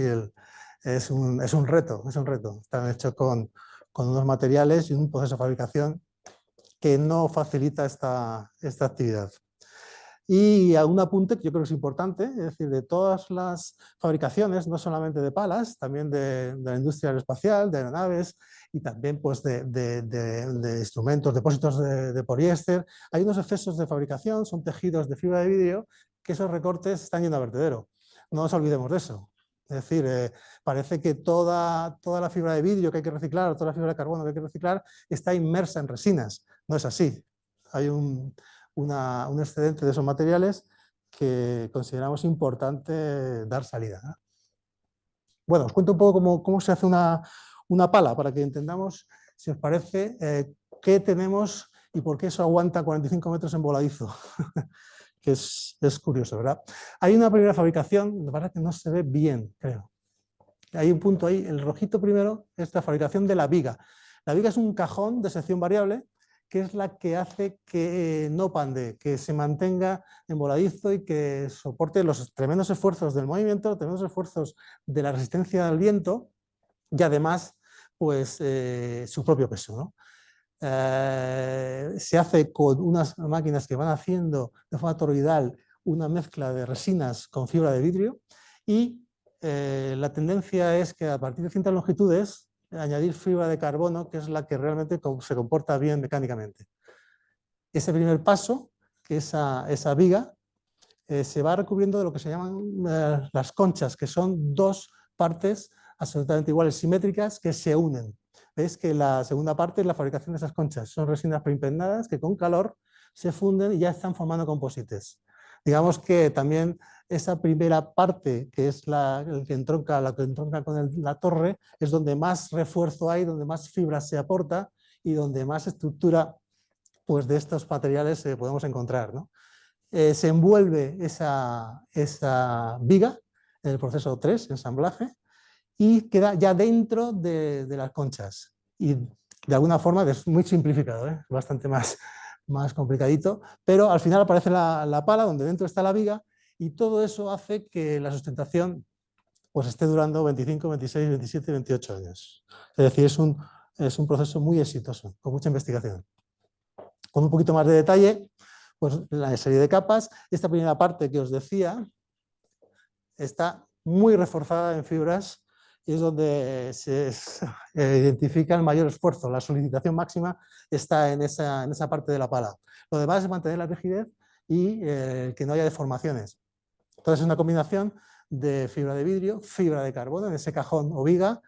es un reto, Están hechos con unos materiales y un proceso de fabricación que no facilita esta actividad. Y un apunte que yo creo que es importante, es decir, de todas las fabricaciones, no solamente de palas, también de la industria aeroespacial, de aeronaves y también pues, de instrumentos, depósitos de poliéster, hay unos excesos de fabricación, son tejidos de fibra de vidrio, que esos recortes están yendo a vertedero. No nos olvidemos de eso. Es decir, parece que toda la fibra de vidrio que hay que reciclar, o toda la fibra de carbono que hay que reciclar, está inmersa en resinas. No es así. Hay un excedente de esos materiales que consideramos importante dar salida, ¿no? Bueno, os cuento un poco cómo se hace una pala, para que entendamos, si os parece, qué tenemos y por qué eso aguanta 45 metros en voladizo, que es curioso, ¿verdad? Hay una primera fabricación, la verdad que no se ve bien, creo. Hay un punto ahí, el rojito primero, es la fabricación de la viga. La viga es un cajón de sección variable, que es la que hace que no pande, que se mantenga en voladizo y que soporte los tremendos esfuerzos del movimiento, los tremendos esfuerzos de la resistencia al viento y además pues, su propio peso, ¿no? Se hace con unas máquinas que van haciendo de forma toroidal una mezcla de resinas con fibra de vidrio y la tendencia es que a partir de ciertas longitudes añadir fibra de carbono, que es la que realmente se comporta bien mecánicamente. Ese primer paso, que esa viga, se va recubriendo de lo que se llaman las conchas, que son dos partes absolutamente iguales, simétricas, que se unen. Veis que la segunda parte es la fabricación de esas conchas. Son resinas preimpregnadas que con calor se funden y ya están formando composites. Digamos que también esa primera parte, que es la que entronca con la torre, es donde más refuerzo hay, donde más fibra se aporta y donde más estructura pues, de estos materiales podemos encontrar, ¿no? Se envuelve esa viga en el proceso 3, ensamblaje, y queda ya dentro de las conchas. Y de alguna forma es muy simplificado, bastante más complicadito, pero al final aparece la pala donde dentro está la viga y todo eso hace que la sustentación pues, esté durando 25, 26, 27, 28 años. Es decir, es un proceso muy exitoso, con mucha investigación. Con un poquito más de detalle, pues la serie de capas. Esta primera parte que os decía está muy reforzada en fibras y es donde se identifica el mayor esfuerzo. La solicitación máxima está en esa parte de la pala. Lo demás es mantener la rigidez y que no haya deformaciones. Entonces es una combinación de fibra de vidrio, fibra de carbono en ese cajón o viga,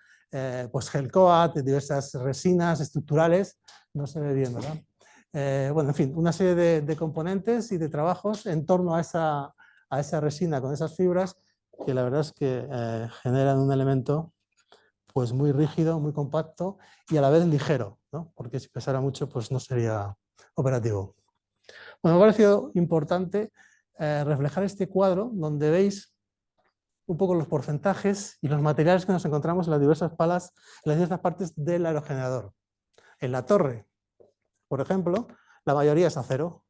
pues gel coat, diversas resinas estructurales, no se ve bien, ¿verdad? Bueno, en fin, una serie de componentes y de trabajos en torno a esa resina con esas fibras que la verdad es que generan un elemento pues muy rígido, muy compacto y a la vez ligero, ¿no? Porque si pesara mucho pues no sería operativo. Bueno, me ha parecido importante reflejar este cuadro donde veis un poco los porcentajes y los materiales que nos encontramos en las diversas palas, en las diversas partes del aerogenerador. En la torre, por ejemplo, la mayoría es acero.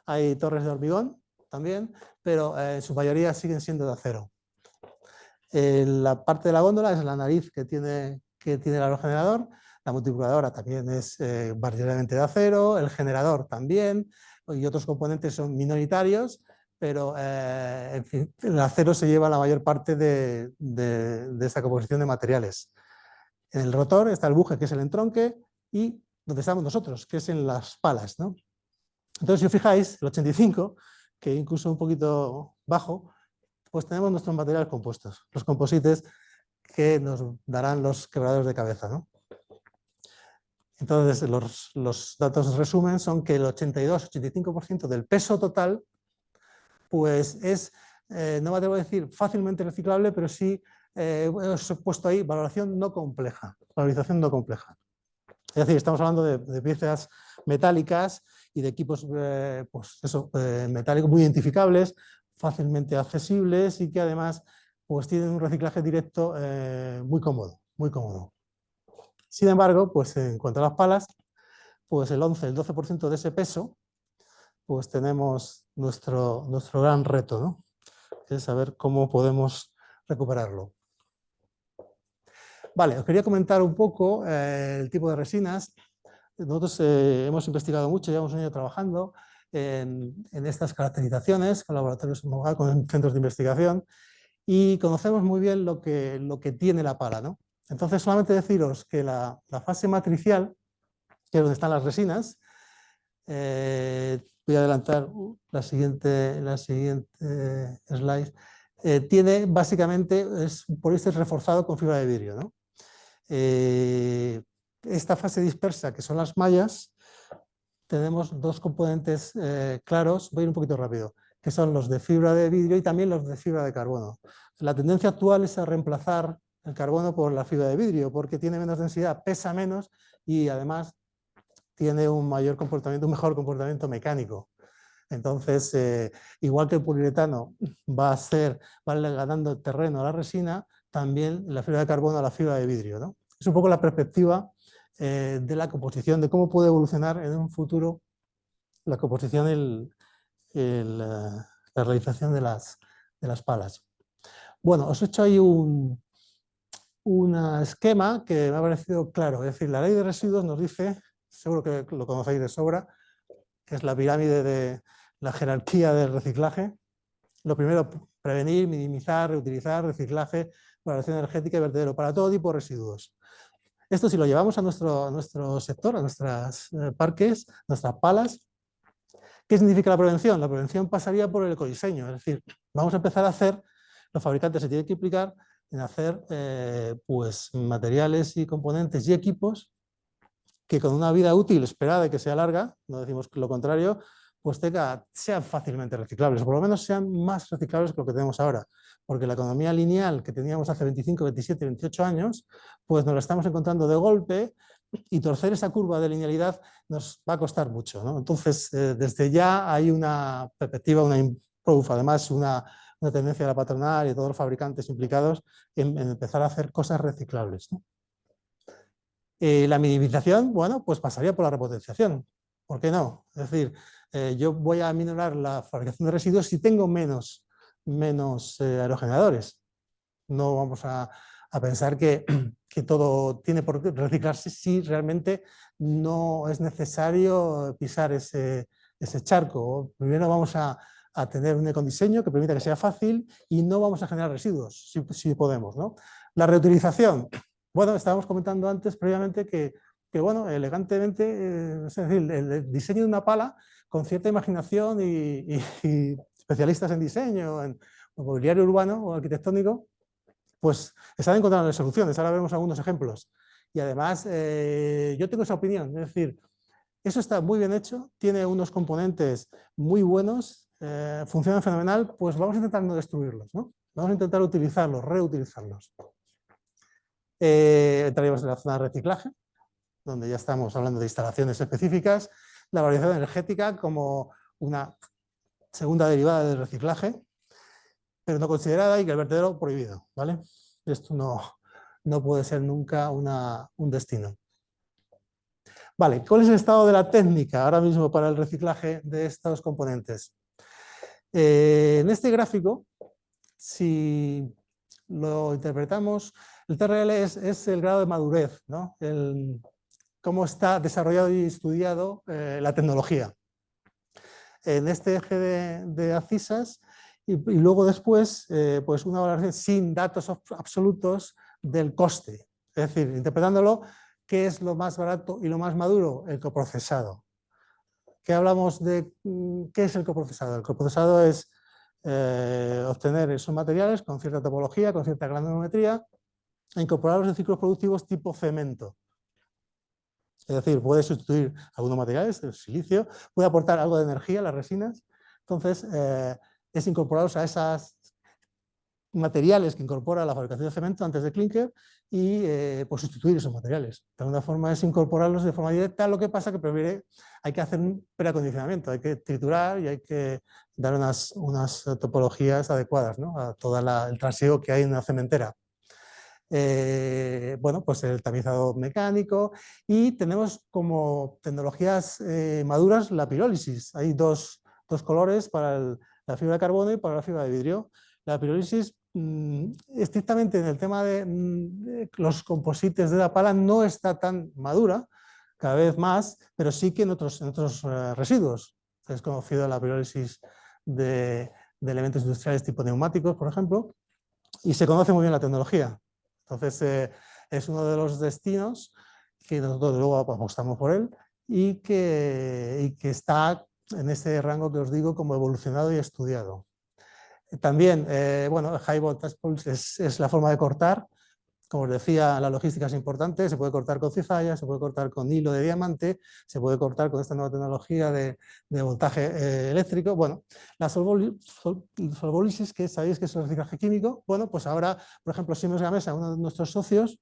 Hay torres de hormigón también, pero en su mayoría siguen siendo de acero. La parte de la góndola es la nariz que tiene el aerogenerador, la multiplicadora también es mayoritariamente de acero, el generador también, y otros componentes son minoritarios, pero en fin, el acero se lleva la mayor parte de esta composición de materiales. En el rotor está el buje, que es el entronque, y donde estamos nosotros, que es en las palas, ¿no? Entonces, si os fijáis, el 85, que incluso un poquito bajo, pues tenemos nuestros materiales compuestos, los composites que nos darán los quebradores de cabeza, ¿no? Entonces, los datos de resumen son que el 82-85% del peso total pues es, no me atrevo a decir fácilmente reciclable, pero sí os he puesto ahí valoración no compleja, valorización no compleja. Es decir, estamos hablando de piezas metálicas y de equipos pues eso, metálicos muy identificables, fácilmente accesibles y que además pues, tienen un reciclaje directo muy cómodo, muy cómodo. Sin embargo, pues, en cuanto a las palas, pues el 11, el 12% de ese peso, pues tenemos nuestro gran reto, ¿no? Es saber cómo podemos recuperarlo. Vale, os quería comentar un poco el tipo de resinas. Nosotros hemos investigado mucho, llevamos un año trabajando en estas caracterizaciones con laboratorios homologados, con centros de investigación, y conocemos muy bien lo que tiene la pala, ¿no? Entonces, solamente deciros que la fase matricial, que es donde están las resinas, voy a adelantar la siguiente slide, tiene básicamente es un poliéster reforzado con fibra de vidrio, ¿no? Esta fase dispersa, que son las mallas, tenemos dos componentes claros, voy a ir un poquito rápido, que son los de fibra de vidrio y también los de fibra de carbono. La tendencia actual es a reemplazar el carbono por la fibra de vidrio, porque tiene menos densidad, pesa menos y además tiene un mejor comportamiento mecánico. Entonces, igual que el poliuretano va ganando terreno a la resina, también la fibra de carbono a la fibra de vidrio, ¿no? Es un poco la perspectiva de la composición, de cómo puede evolucionar en un futuro la composición, la realización de las palas. Bueno, os he hecho ahí un esquema que me ha parecido claro. Es decir, la ley de residuos nos dice, seguro que lo conocéis de sobra, que es la pirámide de la jerarquía del reciclaje. Lo primero, prevenir, minimizar, reutilizar, reciclaje, valoración energética y vertedero para todo tipo de residuos. Esto si lo llevamos a nuestro sector, a nuestros parques, nuestras palas, ¿qué significa la prevención? La prevención pasaría por el ecodiseño, es decir, vamos a empezar a hacer, los fabricantes se tienen que implicar en hacer pues, materiales y componentes y equipos que con una vida útil esperada de que sea larga, no decimos lo contrario, pues sean fácilmente reciclables, o por lo menos sean más reciclables que lo que tenemos ahora. Porque la economía lineal que teníamos hace 25, 27, 28 años, pues nos la estamos encontrando de golpe y torcer esa curva de linealidad nos va a costar mucho, ¿no? Entonces, desde ya hay una perspectiva, una improve, además una tendencia de la patronal y de todos los fabricantes implicados en empezar a hacer cosas reciclables, ¿no? La minimización, bueno, pues pasaría por la repotenciación. ¿Por qué no? Es decir, yo voy a minorar la fabricación de residuos si tengo menos aerogeneradores. No vamos a pensar que todo tiene por qué reciclarse si realmente no es necesario pisar ese charco. Primero vamos a tener un ecodiseño que permita que sea fácil y no vamos a generar residuos, si podemos, ¿no? La reutilización. Bueno, estábamos comentando antes previamente que bueno, elegantemente, es decir, el diseño de una pala con cierta imaginación y especialistas en diseño, en mobiliario urbano o arquitectónico, pues están encontrando soluciones. Ahora vemos algunos ejemplos. Y además, yo tengo esa opinión, es decir, eso está muy bien hecho, tiene unos componentes muy buenos, funcionan fenomenal, pues vamos a intentar no destruirlos, ¿no? Vamos a intentar utilizarlos, reutilizarlos. Entraríamos en la zona de reciclaje, donde ya estamos hablando de instalaciones específicas, la valorización energética como una segunda derivada del reciclaje, pero no considerada y que el vertedero prohibido, ¿vale? Esto no puede ser nunca un destino. Vale, ¿cuál es el estado de la técnica ahora mismo para el reciclaje de estos componentes? En este gráfico, si lo interpretamos, el TRL es el grado de madurez, ¿no? Cómo está desarrollado y estudiado la tecnología. En este eje de abscisas y luego después pues una valoración sin datos absolutos del coste. Es decir, interpretándolo, ¿qué es lo más barato y lo más maduro? El coprocesado. ¿Qué hablamos de qué es el coprocesado? El coprocesado es obtener esos materiales con cierta topología, con cierta granulometría, e incorporarlos en ciclos productivos tipo cemento. Es decir, puede sustituir algunos materiales, el silicio, puede aportar algo de energía a las resinas. Entonces, es incorporarlos a esos materiales que incorpora la fabricación de cemento antes de clinker y pues sustituir esos materiales. De alguna forma es incorporarlos de forma directa, lo que pasa que hay que hacer un preacondicionamiento, hay que triturar y hay que dar unas topologías adecuadas, ¿no?, a todo el trasiego que hay en una cementera. Bueno, pues el tamizado mecánico, y tenemos como tecnologías maduras la pirólisis. Hay dos colores para la fibra de carbono y para la fibra de vidrio. La pirólisis, estrictamente en el tema de los composites de la pala, no está tan madura, cada vez más, pero sí que en otros residuos. Es conocido la pirólisis de elementos industriales tipo neumáticos, por ejemplo, y se conoce muy bien la tecnología. Entonces, es uno de los destinos que nosotros luego apostamos por él y que está en ese rango que os digo como evolucionado y estudiado. También, bueno, el high voltage pulse es la forma de cortar. Como os decía, la logística es importante, se puede cortar con cizalla, se puede cortar con hilo de diamante, se puede cortar con esta nueva tecnología de voltaje eléctrico. Bueno, la solvólisis, que sabéis que es el reciclaje químico, bueno, pues ahora, por ejemplo, Siemens Gamesa, uno de nuestros socios,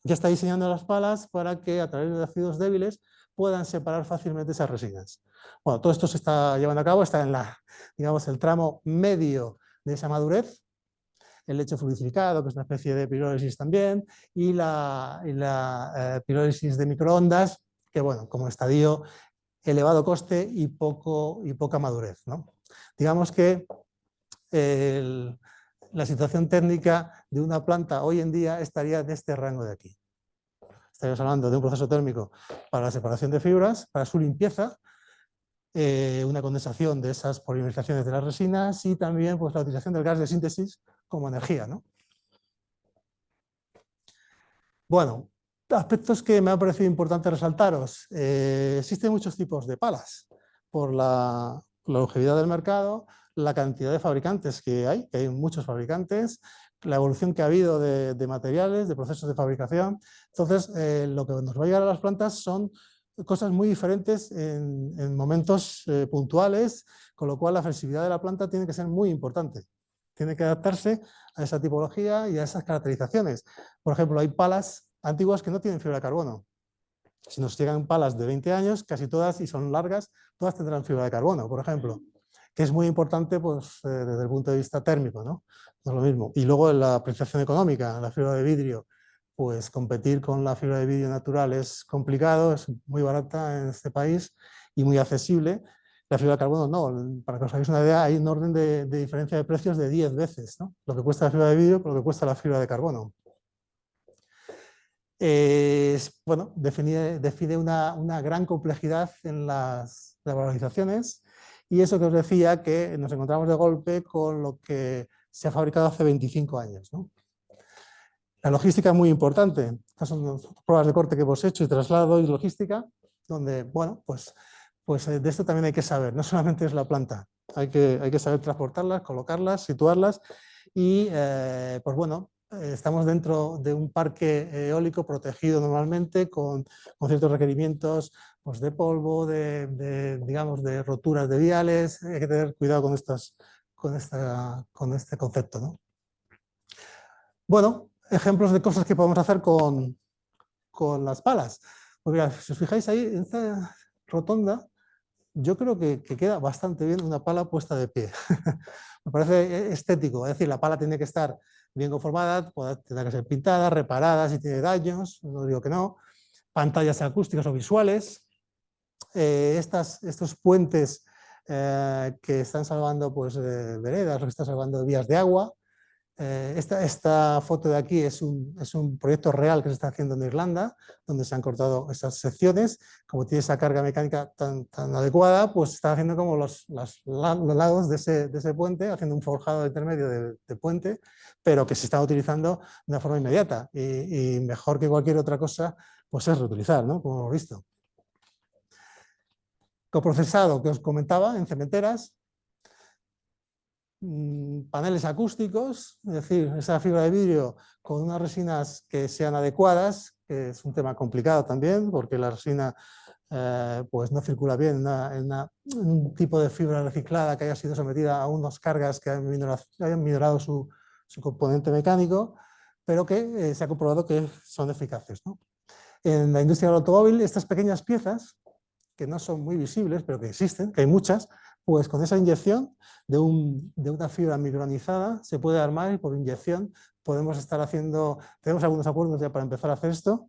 ya está diseñando las palas para que a través de ácidos débiles puedan separar fácilmente esas resinas. Bueno, todo esto se está llevando a cabo, está en digamos, el tramo medio de esa madurez. El lecho fluidificado, que es una especie de pirólisis también, y la pirólisis de microondas, que bueno, como estadio, elevado coste y poca madurez, ¿no? Digamos que la situación técnica de una planta hoy en día estaría en este rango de aquí. Estaríamos hablando de un proceso térmico para la separación de fibras, para su limpieza, una condensación de esas polimerizaciones de las resinas y también pues, la utilización del gas de síntesis como energía, ¿no? Bueno, aspectos que me ha parecido importante resaltaros. Existen muchos tipos de palas por la longevidad del mercado, la cantidad de fabricantes que hay muchos fabricantes, la evolución que ha habido de materiales, de procesos de fabricación. Entonces, lo que nos va a llegar a las plantas son cosas muy diferentes en momentos puntuales, con lo cual la flexibilidad de la planta tiene que ser muy importante. Tiene que adaptarse a esa tipología y a esas caracterizaciones. Por ejemplo, hay palas antiguas que no tienen fibra de carbono. Si nos llegan palas de 20 años, casi todas, y son largas, todas tendrán fibra de carbono, por ejemplo, que es muy importante pues, desde el punto de vista térmico, ¿no? No es lo mismo. Y luego la apreciación económica, la fibra de vidrio, pues competir con la fibra de vidrio natural es complicado, es muy barata en este país y muy accesible. La fibra de carbono no, para que os hagáis una idea, hay un orden de diferencia de precios de 10 veces, ¿no? Lo que cuesta la fibra de vidrio por lo que cuesta la fibra de carbono. Bueno, define una gran complejidad en las valorizaciones, y eso que os decía, que nos encontramos de golpe con lo que se ha fabricado hace 25 años, ¿no? La logística es muy importante. Estas son pruebas de corte que hemos hecho y traslado y logística, donde, bueno, pues de esto también hay que saber, no solamente es la planta, hay que saber transportarlas, colocarlas, situarlas y, pues bueno, estamos dentro de un parque eólico protegido normalmente con ciertos requerimientos pues, de polvo, digamos, de roturas de viales. Hay que tener cuidado con este concepto, ¿no? Bueno, ejemplos de cosas que podemos hacer con las palas. Pues mira, si os fijáis ahí, en esta rotonda, yo creo que queda bastante bien una pala puesta de pie. Me parece estético, es decir, la pala tiene que estar bien conformada, tiene que ser pintada, reparada si tiene daños, no digo que no, pantallas acústicas o visuales, estos puentes que están salvando pues, veredas, o que están salvando vías de agua. Esta foto de aquí es un proyecto real que se está haciendo en Irlanda, donde se han cortado esas secciones. Como tiene esa carga mecánica tan adecuada, pues está haciendo como los lados de ese puente, haciendo un forjado intermedio de puente, pero que se está utilizando de una forma inmediata. Y mejor que cualquier otra cosa, pues es reutilizar, ¿no? Como hemos visto. Coprocesado, que os comentaba, en cementeras. paneles acústicos, es decir, esa fibra de vidrio con unas resinas que sean adecuadas, que es un tema complicado también, porque la resina pues no circula bien en un tipo de fibra reciclada que haya sido sometida a unas cargas que hayan minorado su componente mecánico, pero que se ha comprobado que son eficaces, ¿no? En la industria del automóvil, estas pequeñas piezas, que no son muy visibles, pero que existen, que hay muchas, pues con esa inyección de una fibra micronizada se puede armar y por inyección podemos estar haciendo, tenemos algunos acuerdos ya para empezar a hacer esto.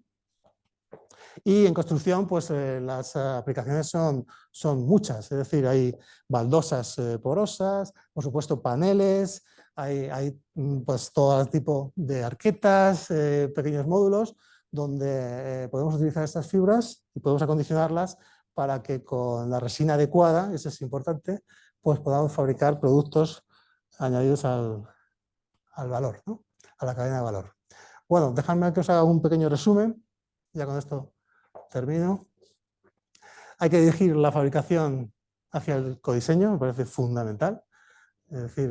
Y en construcción, pues las aplicaciones son muchas, es decir, hay baldosas porosas, por supuesto paneles, hay pues todo tipo de arquetas, pequeños módulos, donde podemos utilizar estas fibras y podemos acondicionarlas para que con la resina adecuada, eso es importante, pues podamos fabricar productos añadidos al valor, ¿no? A la cadena de valor. Bueno, dejadme que os haga un pequeño resumen, ya con esto termino. Hay que dirigir la fabricación hacia el codiseño, me parece fundamental. Es decir,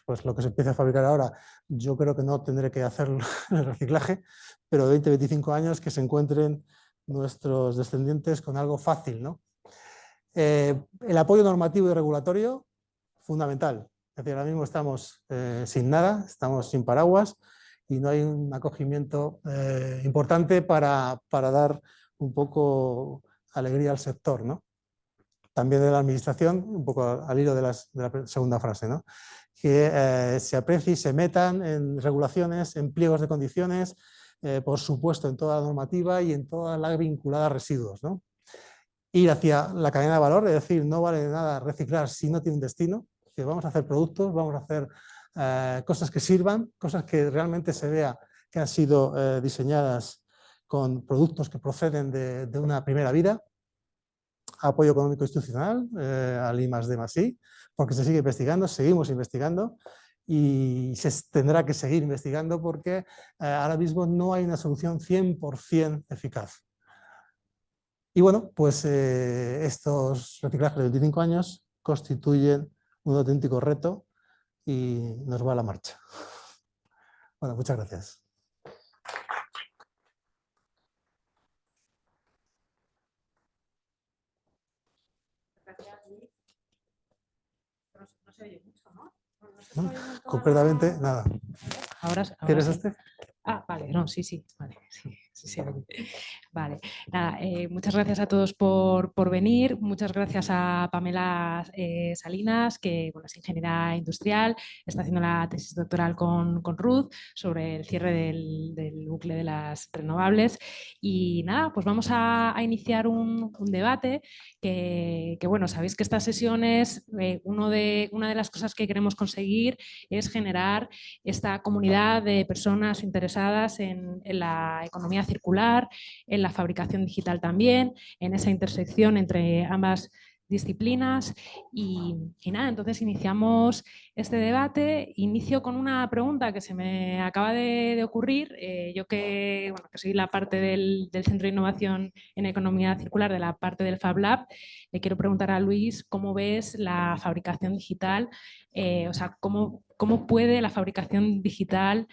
pues lo que se empieza a fabricar ahora, yo creo que no tendré que hacer el reciclaje, pero de 20-25 años que se encuentren nuestros descendientes con algo fácil, ¿no? El apoyo normativo y regulatorio, fundamental. Es decir, ahora mismo estamos sin nada, estamos sin paraguas y no hay un acogimiento importante para dar un poco alegría al sector, ¿no? También de la administración, un poco al hilo de la segunda frase, ¿no? Que se aprecie y se metan en regulaciones, en pliegos de condiciones, por supuesto en toda la normativa y en toda la vinculada a residuos, ¿no? Ir hacia la cadena de valor, es decir, no vale de nada reciclar si no tiene un destino, que vamos a hacer productos, vamos a hacer cosas que sirvan, cosas que realmente se vea que han sido diseñadas con productos que proceden de una primera vida. Apoyo económico institucional al I+D+I, porque se sigue investigando, seguimos investigando y se tendrá que seguir investigando porque ahora mismo no hay una solución 100% eficaz. Y bueno, pues estos reciclajes de 25 años constituyen un auténtico reto y nos va a la marcha. Bueno, muchas gracias. Gracias, Luis. No se oye mucho, ¿no? No se ¿No? está oyendo Concretamente, nada. Ahora ¿Quieres sí. este? Ah, vale, no, sí, vale, sí se oye. Vale, nada, muchas gracias a todos por venir, muchas gracias a Pamela Salinas, que bueno, es ingeniera industrial, está haciendo la tesis doctoral con Ruth sobre el cierre del bucle de las renovables y nada, pues vamos a iniciar un debate que bueno, sabéis que estas sesiones, una de las cosas que queremos conseguir es generar esta comunidad de personas interesadas en la economía circular, en la fabricación digital también, en esa intersección entre ambas disciplinas y nada, entonces iniciamos este debate. Inicio con una pregunta que se me acaba de ocurrir. Yo que soy la parte del Centro de Innovación en Economía Circular, de la parte del Fab Lab, le quiero preguntar a Luis cómo ves la fabricación digital, o sea, cómo puede la fabricación digital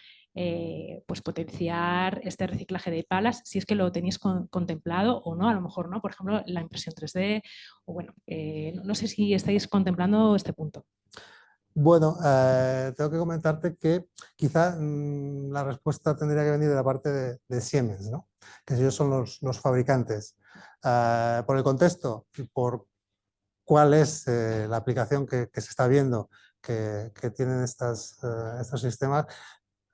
pues potenciar este reciclaje de palas, si es que lo tenéis contemplado o no, a lo mejor no, por ejemplo, la impresión 3D, o bueno, no sé si estáis contemplando este punto. Bueno, tengo que comentarte que quizá la respuesta tendría que venir de la parte de Siemens, ¿no? Que ellos son los fabricantes. Por el contexto, por cuál es la aplicación que se está viendo que tienen estos sistemas,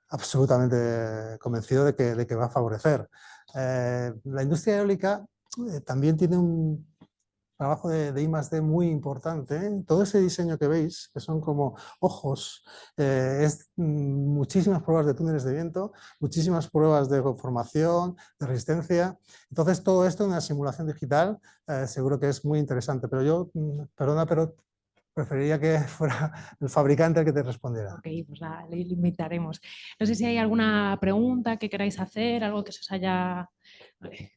absolutamente convencido de que va a favorecer. La industria eólica también tiene un trabajo de I+D muy importante, ¿eh? Todo ese diseño que veis, que son como ojos, es muchísimas pruebas de túneles de viento, muchísimas pruebas de conformación, de resistencia. Entonces, todo esto en una simulación digital seguro que es muy interesante. Pero yo, perdona, pero preferiría que fuera el fabricante el que te respondiera. Ok, pues le limitaremos. No sé si hay alguna pregunta que queráis hacer, algo que se os haya... Vale.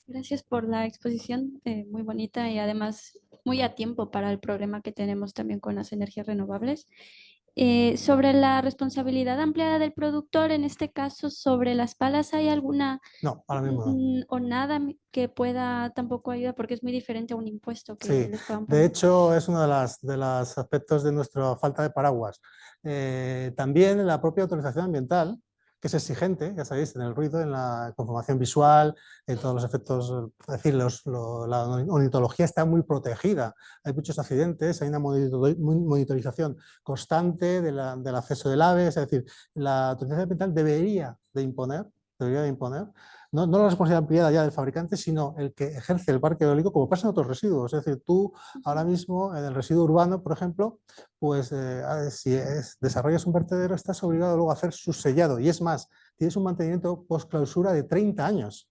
Gracias por la exposición, muy bonita y además muy a tiempo para el problema que tenemos también con las energías renovables. Sobre la responsabilidad ampliada del productor, en este caso, sobre las palas, ¿hay alguna No, ahora mismo no. o nada que pueda tampoco ayudar? Porque es muy diferente a un impuesto que Sí, les puedan de poner. hecho es uno de los aspectos de nuestra falta de paraguas. También la propia autorización ambiental, que es exigente, ya sabéis, en el ruido, en la conformación visual, en todos los efectos, es decir, la ornitología está muy protegida. Hay muchos accidentes, hay una monitorización constante del acceso del ave, es decir, la autorización ambiental debería de imponer no la responsabilidad ampliada ya del fabricante, sino el que ejerce el parque eólico, como pasa en otros residuos. Es decir, tú ahora mismo en el residuo urbano, por ejemplo, pues si desarrollas un vertedero, estás obligado luego a hacer su sellado. Y es más, tienes un mantenimiento post clausura de 30 años.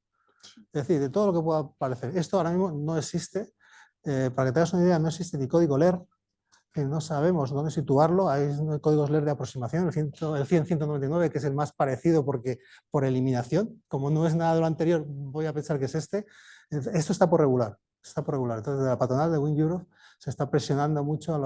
Es decir, de todo lo que pueda parecer. Esto ahora mismo no existe. Para que te hagas una idea, no existe ni código LER, que no sabemos dónde situarlo. Hay códigos LER de aproximación, el 100-199, que es el más parecido porque por eliminación, como no es nada de lo anterior, voy a pensar que es este. Esto está por regular. Está por regular. Entonces, de la patronal de Wind Europe se está presionando mucho a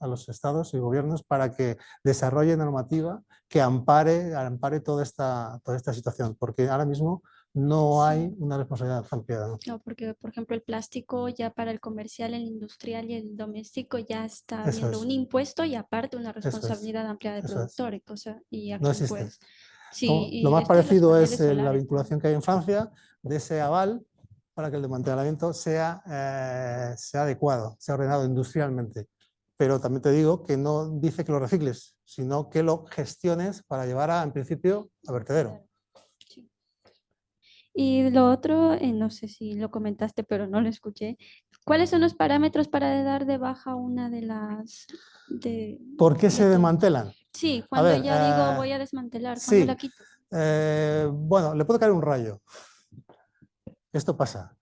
los estados y gobiernos para que desarrolle normativa que ampare toda esta situación, porque ahora mismo no hay una responsabilidad ampliada, ¿no? No, porque, por ejemplo, el plástico ya para el comercial, el industrial y el doméstico ya está Eso habiendo un es, impuesto y aparte una eso es, responsabilidad ampliada del eso es. productor y No aquí existe. pues sí, Lo y más esto de los parecido es paneles la solares, ¿no? vinculación que hay en Francia de ese aval para que el desmantelamiento sea adecuado, sea ordenado industrialmente. Pero también te digo que no dice que lo recicles, sino que lo gestiones para llevar en principio, a vertedero. Sí. Y lo otro, no sé si lo comentaste, pero no lo escuché. ¿Cuáles son los parámetros para dar de baja una de las ¿Por qué de se todo? desmantelan? Sí, A cuando ver, ya digo voy a desmantelar, ¿cuándo la sí, quito? bueno, le puede caer un rayo. Esto pasa.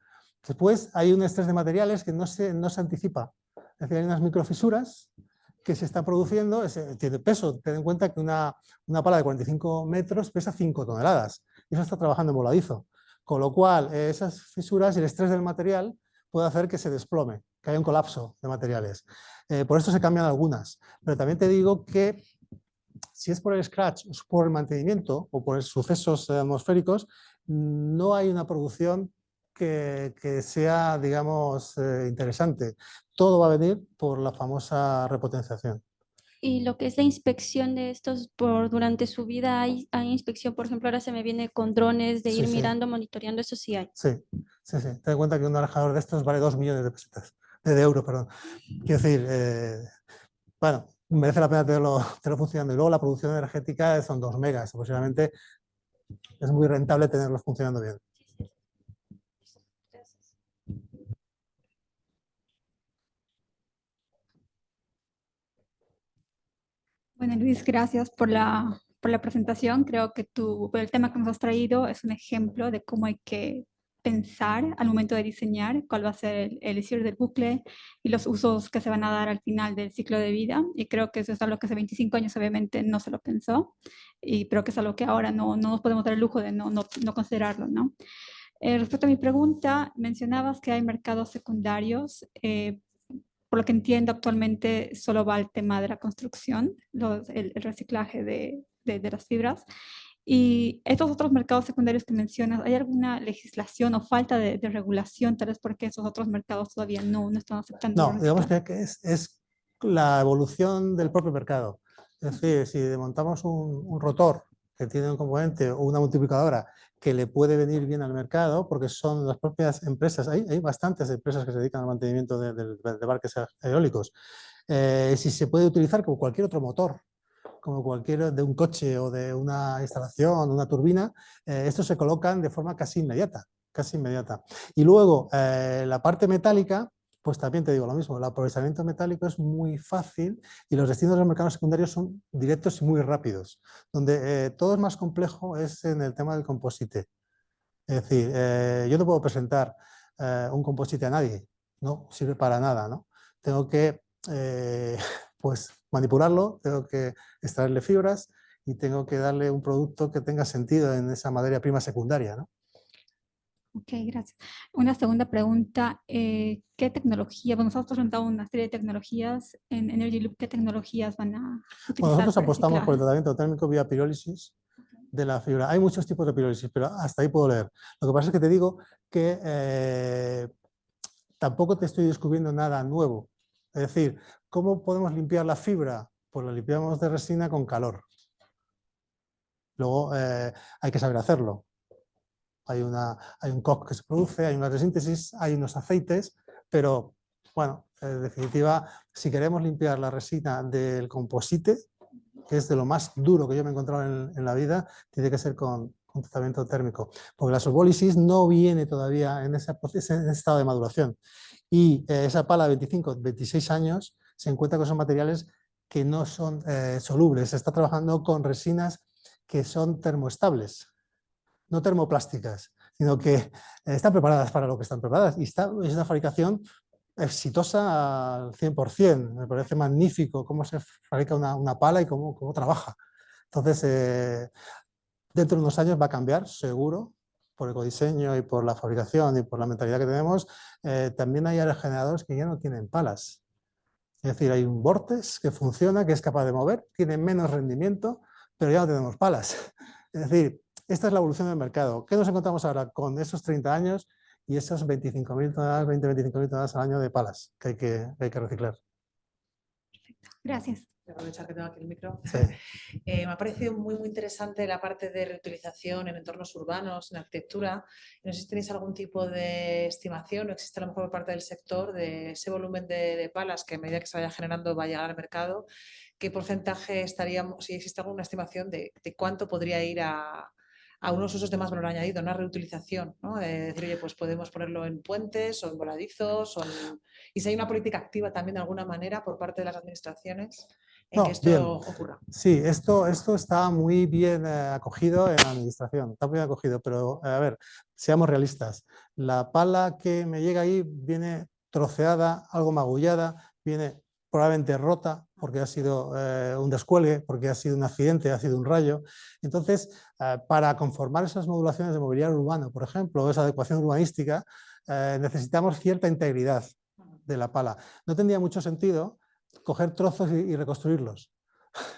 Después hay un estrés de materiales que no se anticipa. Es decir, hay unas microfisuras que se están produciendo, tiene peso. Ten en cuenta que una pala de 45 metros pesa 5 toneladas y eso está trabajando en voladizo. Con lo cual, esas fisuras y el estrés del material puede hacer que se desplome, que haya un colapso de materiales. Por esto se cambian algunas. Pero también te digo que si es por el scratch, por el mantenimiento o por sucesos atmosféricos, no hay una producción que sea, digamos, interesante. Todo va a venir por la famosa repotenciación. Y lo que es la inspección de estos durante su vida, hay inspección, por ejemplo, ahora se me viene con drones de Sí, ir sí, mirando, monitoreando, eso sí hay. sí, sí, sí. Ten en cuenta que un alojador de estos vale 2 millones de pesetas, de euros, perdón. Quiero decir, bueno, merece la pena tenerlo funcionando. Y luego la producción energética son 2 megas, posiblemente es muy rentable tenerlos funcionando bien. Bueno, Luis, gracias por la presentación. Creo que el tema que nos has traído es un ejemplo de cómo hay que pensar al momento de diseñar cuál va a ser el cierre del bucle y los usos que se van a dar al final del ciclo de vida. Y creo que eso es algo que hace 25 años obviamente no se lo pensó, y creo que es algo que ahora no nos podemos dar el lujo de no considerarlo, ¿no? Respecto a mi pregunta, mencionabas que hay mercados secundarios. Por lo que entiendo, actualmente solo va el tema de la construcción, el reciclaje de las fibras. Y estos otros mercados secundarios que mencionas, ¿hay alguna legislación o falta de regulación, tal vez porque esos otros mercados todavía no están aceptando el No, digamos reciclaje? que es la evolución del propio mercado. Es decir, si montamos un rotor que tiene un componente o una multiplicadora que le puede venir bien al mercado, porque son las propias empresas, hay bastantes empresas que se dedican al mantenimiento de parques eólicos. Si se puede utilizar como cualquier otro motor, como cualquier de un coche o de una instalación, una turbina, estos se colocan de forma casi inmediata, casi inmediata. Y luego, la parte metálica, pues también te digo lo mismo, el aprovechamiento metálico es muy fácil y los destinos de los mercados secundarios son directos y muy rápidos. Donde todo es más complejo es en el tema del composite. Es decir, yo no puedo presentar un composite a nadie, no sirve para nada, ¿no? Tengo que pues manipularlo, tengo que extraerle fibras y tengo que darle un producto que tenga sentido en esa materia prima secundaria, ¿no? Ok, gracias. Una segunda pregunta, ¿qué tecnología? Bueno, nosotros presentamos una serie de tecnologías en Energy Loop, ¿qué tecnologías van a Bueno, utilizar nosotros para apostamos por el reciclaje? tratamiento térmico vía pirólisis de la fibra. Hay muchos tipos de pirólisis, pero hasta ahí puedo leer. Lo que pasa es que te digo que tampoco te estoy descubriendo nada nuevo. Es decir, ¿cómo podemos limpiar la fibra? Pues la limpiamos de resina con calor. Luego hay que saber hacerlo. Hay un coque que se produce, hay una resíntesis, hay unos aceites, pero bueno, en definitiva, si queremos limpiar la resina del composite, que es de lo más duro que yo me he encontrado en la vida, tiene que ser con tratamiento térmico, porque la sorbólisis no viene todavía en ese estado de maduración. Y esa pala de 25, 26 años se encuentra con esos materiales que no son solubles. Se está trabajando con resinas que son termoestables, no termoplásticas, sino que están preparadas para lo que están preparadas. Y es una fabricación exitosa al 100%. Me parece magnífico cómo se fabrica una pala y cómo trabaja. Entonces, dentro de unos años va a cambiar, seguro, por el ecodiseño y por la fabricación y por la mentalidad que tenemos. También hay aerogeneradores que ya no tienen palas. Es decir, hay un vortex que funciona, que es capaz de mover, tiene menos rendimiento, pero ya no tenemos palas. Es decir, esta es la evolución del mercado. ¿Qué nos encontramos ahora con esos 30 años y esos 25.000 toneladas, 20-25.000 toneladas al año de palas que hay que reciclar? Gracias. Voy a aprovechar que tengo aquí el micro. Sí. Me ha parecido muy interesante la parte de reutilización en entornos urbanos, en arquitectura. No sé si tenéis algún tipo de estimación o existe a lo mejor por parte del sector de ese volumen de palas que a medida que se vaya generando va a llegar al mercado. ¿Qué porcentaje estaríamos, si existe alguna estimación de cuánto podría ir a unos usos de más valor añadido, una reutilización, ¿no? De decir, oye, pues podemos ponerlo en puentes o en voladizos, y si hay una política activa también de alguna manera por parte de las administraciones en que No, esto bien. ocurra. Sí, esto está muy bien acogido en la administración, está muy bien acogido, pero a ver, seamos realistas. La pala que me llega ahí viene troceada, algo magullada, viene probablemente rota porque ha sido un descuelgue, porque ha sido un accidente, ha sido un rayo. Entonces, para conformar esas modulaciones de mobiliario urbano, por ejemplo, esa adecuación urbanística, necesitamos cierta integridad de la pala. No tendría mucho sentido coger trozos y reconstruirlos.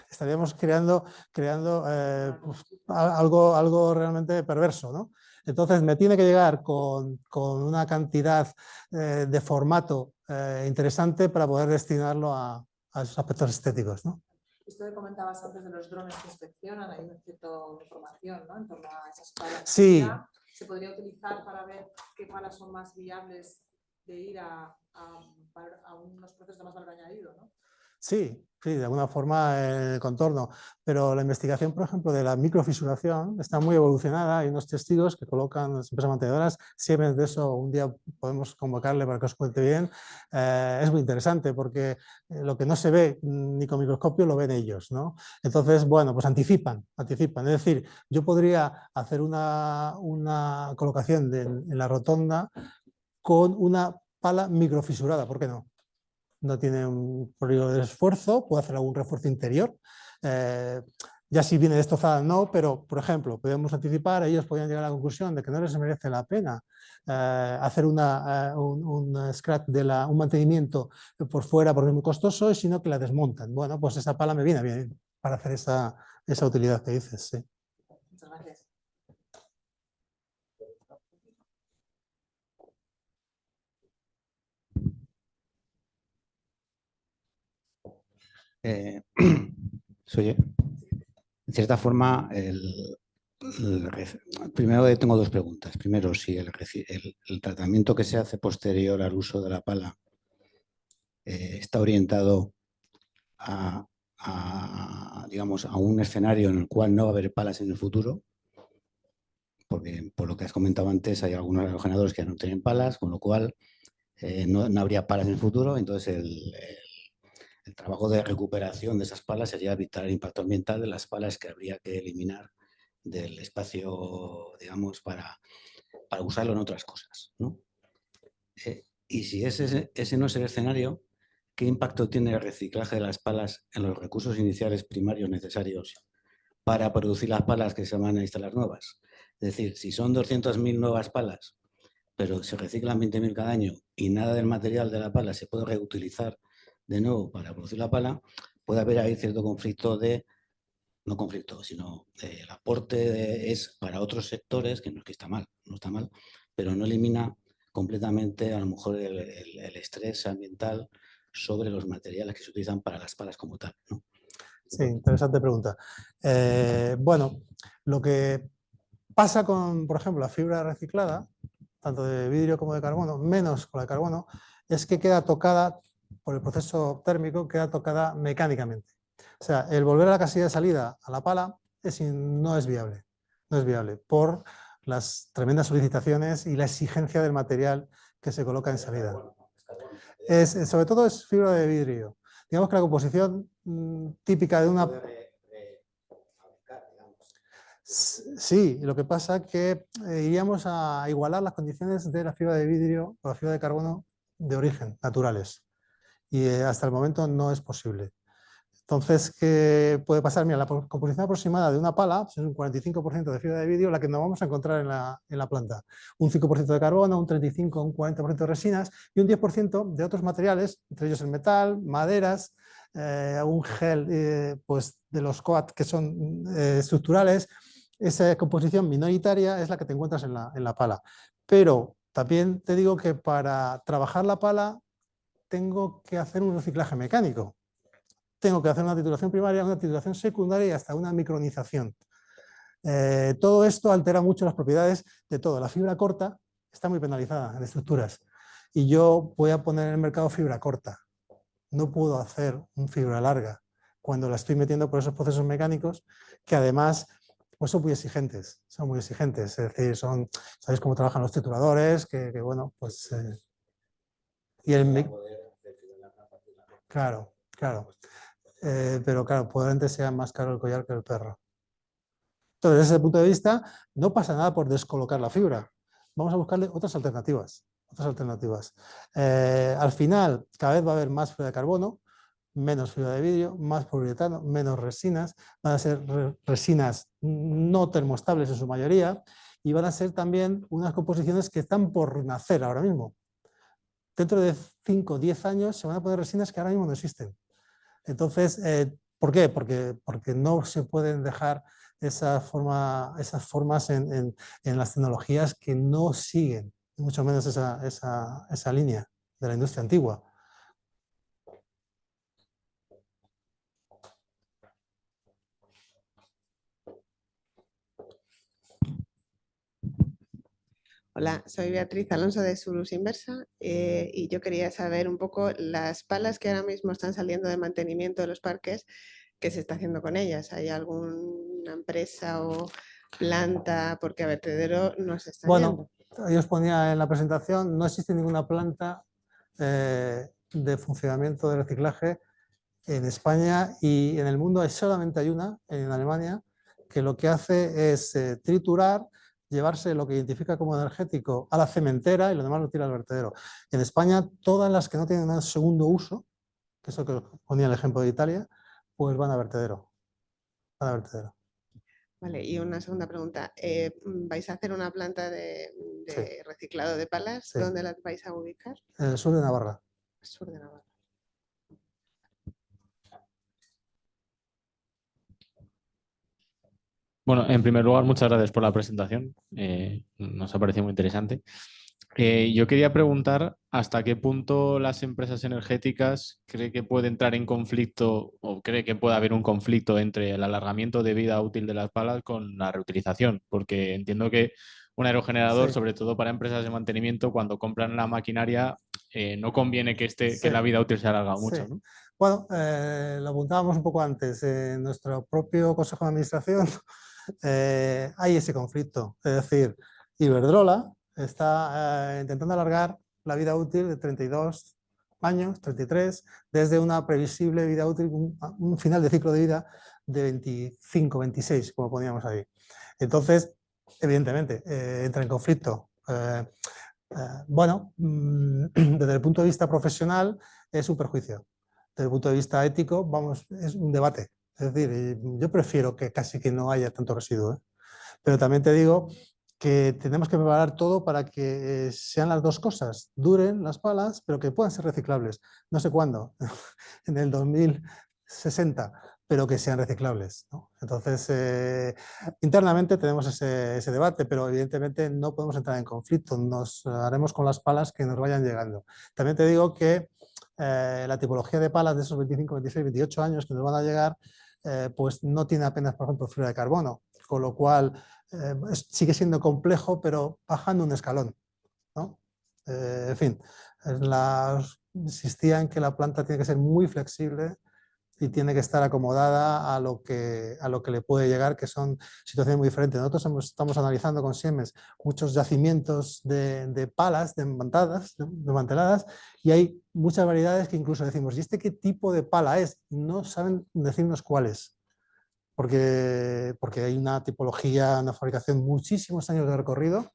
Estaríamos creando pues, algo realmente perverso, ¿no? Entonces me tiene que llegar con una cantidad de formato interesante para poder destinarlo a esos aspectos estéticos, ¿no? Esto que comentabas antes de los drones que inspeccionan, hay una cierta información, ¿no?, en torno a esas palas. Sí. ¿Se podría utilizar para ver qué palas son más viables de ir a unos procesos de más valor añadido, ¿no? Sí, de alguna forma en el contorno, pero la investigación, por ejemplo, de la microfisuración está muy evolucionada. Hay unos testigos que colocan las empresas mantenedoras, siempre de eso un día podemos convocarle para que os cuente bien. Es muy interesante porque lo que no se ve ni con microscopio lo ven ellos, ¿no? Entonces, bueno, pues anticipan. Es decir, yo podría hacer una colocación en la rotonda con una pala microfisurada, ¿por qué no? No tiene un periodo de esfuerzo, puede hacer algún refuerzo interior. Ya si viene destrozada no, pero por ejemplo, podemos anticipar, ellos podrían llegar a la conclusión de que no les merece la pena hacer un scrap un mantenimiento por fuera porque es muy costoso, sino que la desmontan. Bueno, pues esa pala me viene bien para hacer esa utilidad que dices. Sí. Muchas gracias. Oye, en cierta forma, primero tengo dos preguntas. Primero, si el tratamiento que se hace posterior al uso de la pala está orientado digamos, a un escenario en el cual no va a haber palas en el futuro, porque por lo que has comentado antes hay algunos aerogeneradores que no tienen palas, con lo cual no habría palas en el futuro. Entonces el trabajo de recuperación de esas palas sería evitar el impacto ambiental de las palas que habría que eliminar del espacio, digamos, para usarlo en otras cosas, ¿no? Y si ese no es el escenario, ¿qué impacto tiene el reciclaje de las palas en los recursos iniciales primarios necesarios para producir las palas que se van a instalar nuevas? Es decir, si son 200.000 nuevas palas pero se reciclan 20.000 cada año y nada del material de la pala se puede reutilizar de nuevo para producir la pala, puede haber ahí cierto conflicto no conflicto, sino el aporte es para otros sectores, que no es que está mal, no está mal, pero no elimina completamente a lo mejor el estrés ambiental sobre los materiales que se utilizan para las palas como tal, ¿no? Sí, interesante pregunta. Bueno, lo que pasa con, por ejemplo, la fibra reciclada, tanto de vidrio como de carbono, menos con la de carbono, es que queda tocada por el proceso térmico, queda tocada mecánicamente. O sea, el volver a la casilla de salida a la pala no es viable. No es viable por las tremendas solicitaciones y la exigencia del material que se coloca en salida. Sobre todo es fibra de vidrio. Digamos que la composición típica de una... Sí, lo que pasa es que iríamos a igualar las condiciones de la fibra de vidrio o la fibra de carbono de origen, naturales. Y hasta el momento no es posible. Entonces, ¿qué puede pasar? Mira, la composición aproximada de una pala pues es un 45% de fibra de vidrio, la que nos vamos a encontrar en la planta. Un 5% de carbono, un 35%, un 40% de resinas y un 10% de otros materiales, entre ellos el metal, maderas, un gel pues de los coat que son estructurales. Esa composición minoritaria es la que te encuentras en la pala. Pero también te digo que para trabajar la pala tengo que hacer un reciclaje mecánico. Tengo que hacer una titulación primaria, una titulación secundaria y hasta una micronización. Todo esto altera mucho las propiedades de todo. La fibra corta está muy penalizada en estructuras y yo voy a poner en el mercado fibra corta. No puedo hacer una fibra larga cuando la estoy metiendo por esos procesos mecánicos que además pues son muy exigentes. Son muy exigentes. Es decir, sabéis cómo trabajan los trituradores, que bueno, pues... y el... Claro, claro. Pero claro, probablemente sea más caro el collar que el perro. Entonces, desde ese punto de vista, no pasa nada por descolocar la fibra. Vamos a buscarle otras alternativas. Al final, cada vez va a haber más fibra de carbono, menos fibra de vidrio, más poliuretano, menos resinas. Van a ser resinas no termoestables en su mayoría y van a ser también unas composiciones que están por nacer ahora mismo. Dentro de 5 o 10 años se van a poner resinas que ahora mismo no existen. Entonces, ¿por qué? Porque no se pueden dejar esas formas en las tecnologías que no siguen, mucho menos esa línea de la industria antigua. Hola, soy Beatriz Alonso de Surus Inversa y yo quería saber un poco las palas que ahora mismo están saliendo de mantenimiento de los parques, ¿qué se está haciendo con ellas? ¿Hay alguna empresa o planta? Porque a vertedero no se está yendo. Yo os ponía en la presentación, no existe ninguna planta de funcionamiento de reciclaje en España y en el mundo solamente hay una, en Alemania, que lo que hace es triturar, llevarse lo que identifica como energético a la cementera y lo demás lo tira al vertedero. En España, todas las que no tienen un segundo uso, que es lo que os ponía el ejemplo de Italia, pues van a vertedero. Vale, y una segunda pregunta. ¿Vais a hacer una planta de reciclado de palas? Sí. ¿Dónde las vais a ubicar? En el sur de Navarra. Sur de Navarra. Bueno, en primer lugar, muchas gracias por la presentación. Nos ha parecido muy interesante. Yo quería preguntar hasta qué punto las empresas energéticas cree que puede entrar en conflicto o cree que puede haber un conflicto entre el alargamiento de vida útil de las palas con la reutilización, porque entiendo que un aerogenerador, Sí. sobre todo para empresas de mantenimiento, cuando compran la maquinaria, no conviene que Sí. la vida útil se alarga mucho, Sí. ¿no? Bueno, lo apuntábamos un poco antes. En nuestro propio Consejo de Administración hay ese conflicto. Es decir, Iberdrola está intentando alargar la vida útil de 32 años, 33, desde una previsible vida útil, un final de ciclo de vida de 25, 26, como poníamos ahí. Entonces, evidentemente, entra en conflicto. Bueno, desde el punto de vista profesional es un perjuicio. Desde el punto de vista ético, vamos, es un debate. Es decir, yo prefiero que casi que no haya tanto residuo, ¿eh? Pero también te digo que tenemos que preparar todo para que sean las dos cosas, duren las palas, pero que puedan ser reciclables. No sé cuándo, en el 2060, pero que sean reciclables, ¿no? Entonces, internamente tenemos ese debate, pero evidentemente no podemos entrar en conflicto, nos haremos con las palas que nos vayan llegando. También te digo que la tipología de palas de esos 25, 26, 28 años que nos van a llegar, pues no tiene apenas, por ejemplo, fibra de carbono, con lo cual sigue siendo complejo, pero bajando un escalón, ¿no? En fin, insistía en que la planta tiene que ser muy flexible y tiene que estar acomodada a lo que le puede llegar, que son situaciones muy diferentes. Nosotros estamos analizando con Siemens muchos yacimientos de palas desmanteladas, y hay muchas variedades que incluso decimos, ¿y este qué tipo de pala es? Y no saben decirnos cuál es, porque hay una tipología, una fabricación, muchísimos años de recorrido,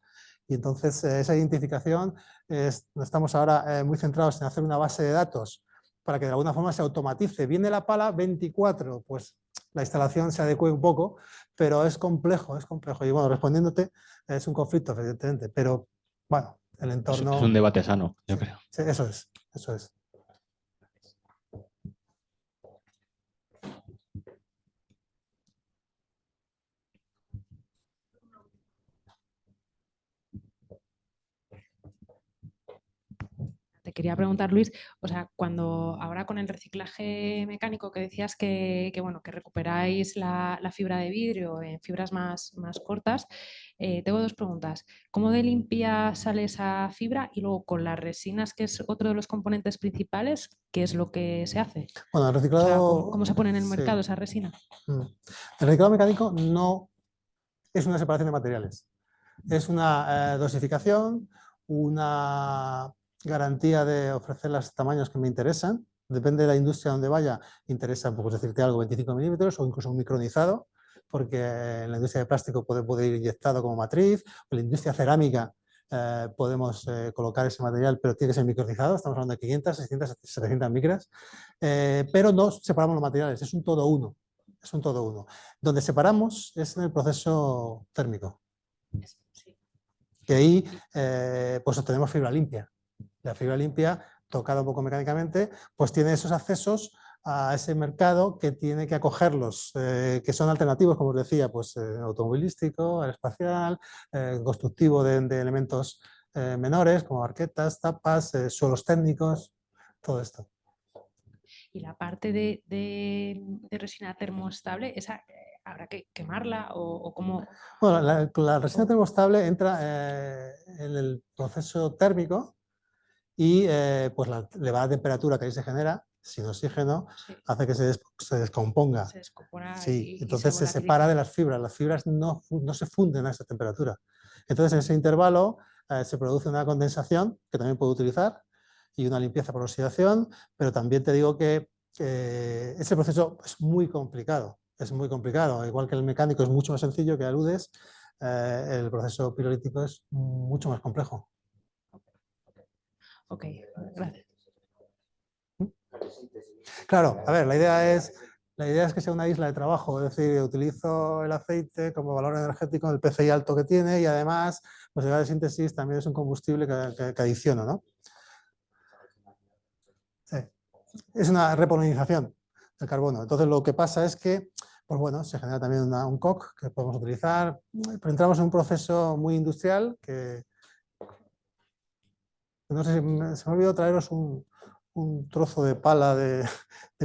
y entonces esa identificación, estamos ahora muy centrados en hacer una base de datos para que de alguna forma se automatice. Viene la pala 24, pues la instalación se adecue un poco, pero es complejo. Y bueno, respondiéndote, es un conflicto, evidentemente, pero bueno, el entorno... Es un debate sano, yo creo. Sí, eso es. Te quería preguntar, Luis, o sea, cuando ahora con el reciclaje mecánico que decías que recuperáis la fibra de vidrio en fibras más cortas, tengo dos preguntas. ¿Cómo de limpia sale esa fibra? Y luego con las resinas, que es otro de los componentes principales, ¿qué es lo que se hace? Bueno, el reciclado... O sea, ¿cómo se pone en el mercado sí. esa resina? El reciclado mecánico no es una separación de materiales. Es una dosificación, una garantía de ofrecer los tamaños que me interesan. Depende de la industria donde vaya, interesa, pues decirte algo, 25 milímetros o incluso un micronizado, porque en la industria de plástico puede ir inyectado como matriz, o en la industria cerámica podemos colocar ese material, pero tiene que ser micronizado, estamos hablando de 500, 600, 700 micras, pero no separamos los materiales, es un todo uno. Es un todo uno. Donde separamos es en el proceso térmico. Que ahí pues obtenemos fibra limpia. La fibra limpia, tocada un poco mecánicamente, pues tiene esos accesos a ese mercado que tiene que acogerlos, que son alternativos, como os decía, pues automovilístico, aeroespacial, constructivo de elementos menores, como arquetas, tapas, suelos técnicos, todo esto. Y la parte de resina termoestable, ¿esa habrá que quemarla o cómo? Bueno, la resina termostable entra en el proceso térmico y pues la elevada temperatura que ahí se genera, sin oxígeno, Sí. hace que se descomponga. Se descompone Sí, y entonces se volatiliza. separa de las fibras no se funden a esa temperatura. Entonces en ese intervalo se produce una condensación que también puedo utilizar y una limpieza por oxidación, pero también te digo que ese proceso es muy complicado. Es muy complicado, igual que el mecánico es mucho más sencillo que aludes, el proceso pirolítico es mucho más complejo. Ok, gracias. Claro, a ver, la idea es que sea una isla de trabajo, es decir, utilizo el aceite como valor energético, el PCI alto que tiene, y además, pues el gas de síntesis también es un combustible que adiciono, ¿no? Sí. Es una repolinización del carbono. Entonces lo que pasa es que, pues bueno, se genera también un coque que podemos utilizar, pero entramos en un proceso muy industrial que no sé si se me olvidó traeros un trozo de pala de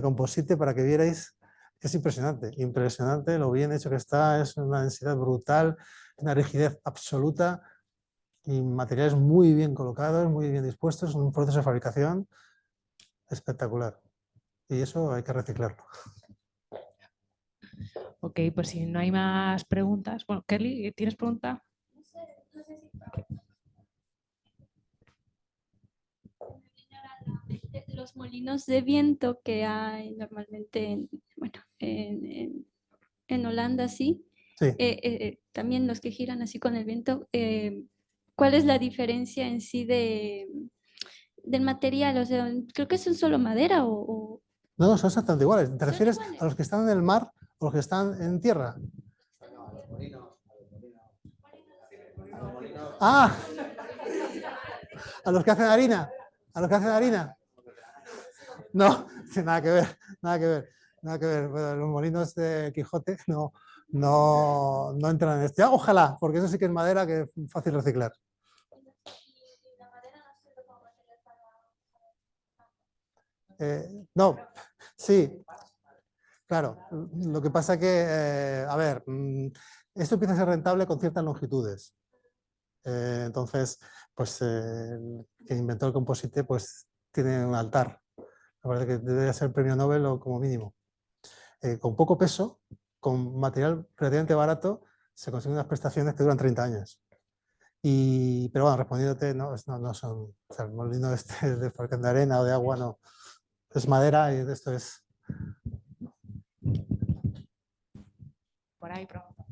composite para que vierais que es impresionante lo bien hecho que está, es una densidad brutal, una rigidez absoluta y materiales muy bien colocados, muy bien dispuestos, un proceso de fabricación espectacular. Y eso hay que reciclarlo. Ok, pues si no hay más preguntas. Bueno, Kelly, ¿tienes pregunta? Los molinos de viento que hay normalmente en Holanda, sí. Sí. También los que giran así con el viento. ¿Cuál es la diferencia en sí del material? O sea, creo que son solo madera o... No, son exactamente iguales. ¿Te ¿Son refieres iguales? a los que están en el mar o los que están en tierra? Ah, a los que hacen harina, a los que hacen harina. No, nada que ver, nada que ver, nada que ver. Bueno, los molinos de Quijote no entran en esto. Ya, ojalá, porque eso sí que es madera que es fácil reciclar. No, sí, claro. Lo que pasa que, a ver, esto empieza a ser rentable con ciertas longitudes. Entonces, pues el que inventó el composite pues tiene un altar. Me parece que debería ser premio Nobel o como mínimo. Con poco peso, con material relativamente barato, se consiguen unas prestaciones que duran 30 años. Pero bueno, respondiéndote, no son, o sea, el molino de Falcón de arena o de agua, no. Es madera y esto es... Por ahí, pregunta.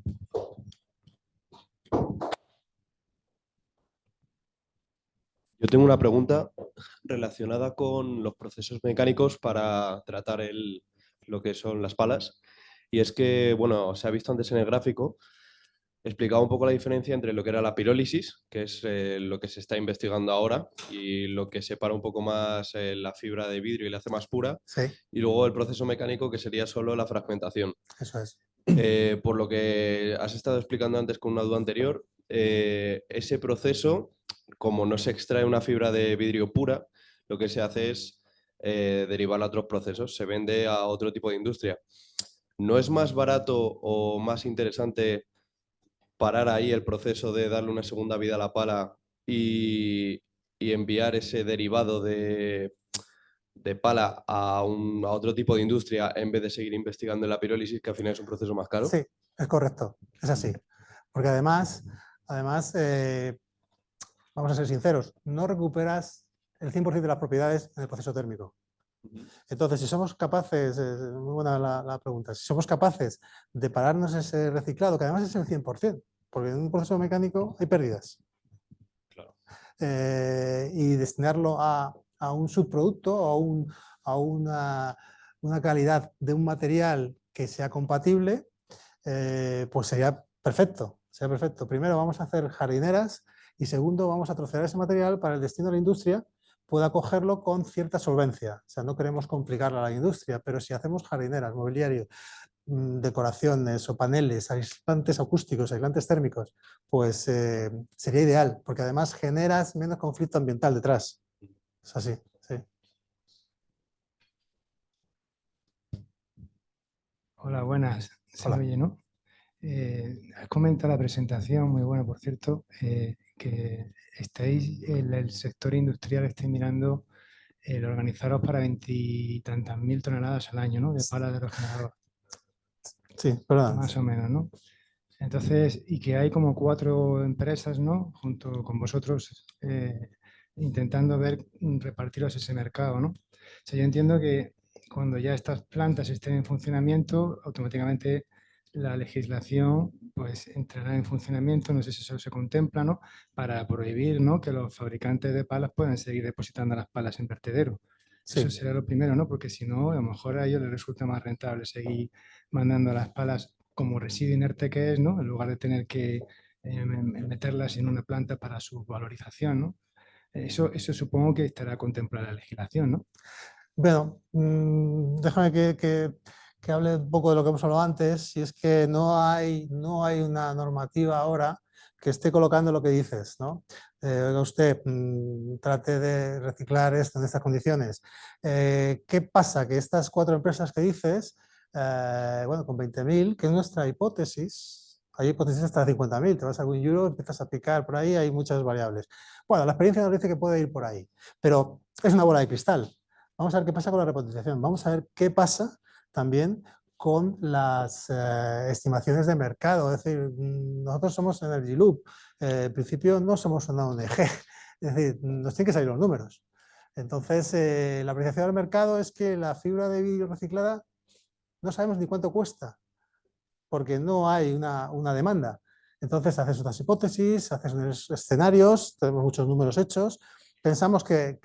Yo tengo una pregunta relacionada con los procesos mecánicos para tratar lo que son las palas. Y es que, bueno, se ha visto antes en el gráfico, explicaba un poco la diferencia entre lo que era la pirólisis, que es lo que se está investigando ahora, y lo que separa un poco más la fibra de vidrio y la hace más pura. Sí. Y luego el proceso mecánico, que sería solo la fragmentación. Eso es. Por lo que has estado explicando antes con una duda anterior, ese proceso, como no se extrae una fibra de vidrio pura, lo que se hace es derivarla a otros procesos, se vende a otro tipo de industria. ¿No es más barato o más interesante parar ahí el proceso de darle una segunda vida a la pala y enviar ese derivado de pala a otro tipo de industria en vez de seguir investigando en la pirólisis, que al final es un proceso más caro? Sí, es correcto, es así. Porque además vamos a ser sinceros, no recuperas el 100% de las propiedades en el proceso térmico. Entonces, si somos capaces, muy buena la pregunta, si somos capaces de pararnos ese reciclado, que además es el 100%, porque en un proceso mecánico hay pérdidas, Claro. Y destinarlo a un subproducto o a una calidad de un material que sea compatible, pues sería perfecto, sería perfecto. Primero vamos a hacer jardineras y segundo vamos a trocear ese material para el destino de la industria pueda cogerlo con cierta solvencia. O sea, no queremos complicarla a la industria, pero si hacemos jardineras, mobiliario, decoraciones o paneles, aislantes acústicos, aislantes térmicos, pues sería ideal, porque además generas menos conflicto ambiental detrás. Es así, sí. Hola, buenas. Se Hola. oye, ¿no? Has comentado la presentación, muy buena, por cierto, que estáis en el sector industrial, estáis mirando el organizaros para 20 y tantas mil toneladas al año, ¿no? De palas de regenerador. Sí, perdón. Más o menos, ¿no? Entonces, y que hay como 4 empresas, ¿no? Junto con vosotros, intentando repartiros ese mercado, ¿no? O sea, yo entiendo que cuando ya estas plantas estén en funcionamiento, automáticamente la legislación pues entrará en funcionamiento, no sé si eso se contempla, ¿no? Para prohibir, ¿no? Que los fabricantes de palas puedan seguir depositando las palas en vertedero. Sí. Eso será lo primero, ¿no? Porque si no, a lo mejor a ellos les resulta más rentable seguir mandando las palas como residuo inerte que es, ¿no? En lugar de tener que meterlas en una planta para su valorización, ¿no? Eso supongo que estará contemplado en la legislación, ¿no? Bueno, déjame que hable un poco de lo que hemos hablado antes, y es que no hay una normativa ahora que esté colocando lo que dices, ¿no? Oiga usted, trate de reciclar esto en estas condiciones. ¿Qué pasa? Que estas 4 empresas que dices, bueno, con 20.000, que es nuestra hipótesis, hay hipótesis hasta 50.000, te vas a Win Euro, empiezas a picar por ahí, hay muchas variables. Bueno, la experiencia nos dice que puede ir por ahí, pero es una bola de cristal. Vamos a ver qué pasa con la repotentización, vamos a ver qué pasa también con las estimaciones de mercado. Es decir, nosotros somos Energy Loop, en principio no somos una ONG, es decir, nos tienen que salir los números. Entonces, la apreciación del mercado es que la fibra de vidrio reciclada no sabemos ni cuánto cuesta, porque no hay una demanda. Entonces, haces otras hipótesis, haces unos escenarios, tenemos muchos números hechos, pensamos que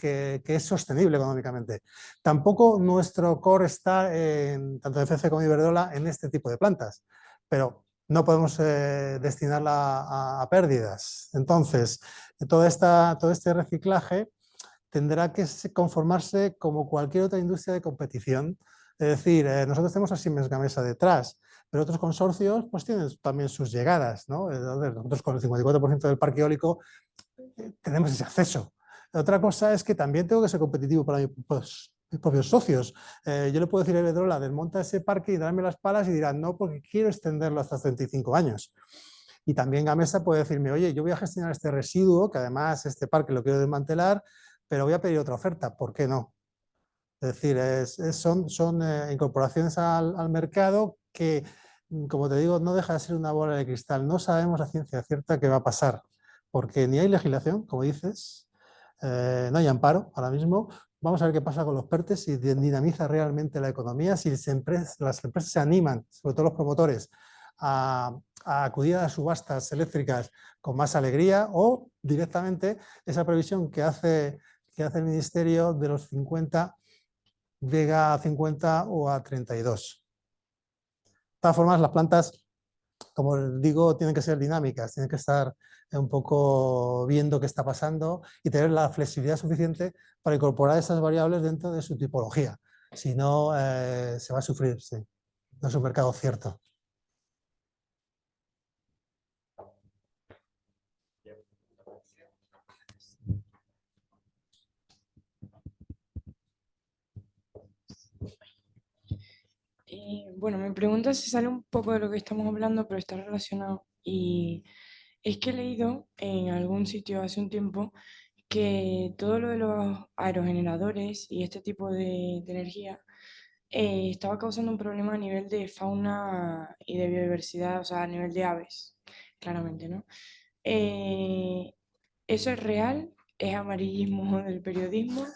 es sostenible económicamente. Tampoco nuestro core está, tanto en FC como en Iberdrola, en este tipo de plantas, pero no podemos destinarla a pérdidas. Entonces, todo este reciclaje tendrá que conformarse como cualquier otra industria de competición. Es decir, nosotros tenemos a Siemens Gamesa detrás, pero otros consorcios pues tienen también sus llegadas, ¿no? Nosotros con el 54% del parque eólico tenemos ese acceso. Otra cosa es que también tengo que ser competitivo para mis propios socios. Yo le puedo decir a Iberdrola, desmonta ese parque y darme las palas y dirán, no, porque quiero extenderlo hasta 35 años. Y también Gamesa puede decirme, oye, yo voy a gestionar este residuo, que además este parque lo quiero desmantelar, pero voy a pedir otra oferta, ¿por qué no? Es decir, son incorporaciones al mercado que, como te digo, no deja de ser una bola de cristal. No sabemos a ciencia cierta qué va a pasar, porque ni hay legislación, como dices, no hay amparo ahora mismo. Vamos a ver qué pasa con los PERTES, si dinamiza realmente la economía, si las empresas se animan, sobre todo los promotores, a acudir a las subastas eléctricas con más alegría, o directamente esa previsión que hace el Ministerio de los 50 llega a 50 o a 32. De todas formas, las plantas, como digo, tienen que ser dinámicas, tienen que estar un poco viendo qué está pasando y tener la flexibilidad suficiente para incorporar esas variables dentro de su tipología. Si no, se va a sufrir, sí. No es un mercado cierto. Bueno, mi pregunta se sale un poco de lo que estamos hablando, pero está relacionado. Y es que he leído en algún sitio hace un tiempo que todo lo de los aerogeneradores y este tipo de energía estaba causando un problema a nivel de fauna y de biodiversidad, o sea, a nivel de aves, claramente, ¿no? ¿Eso es real? ¿Es amarillismo del periodismo?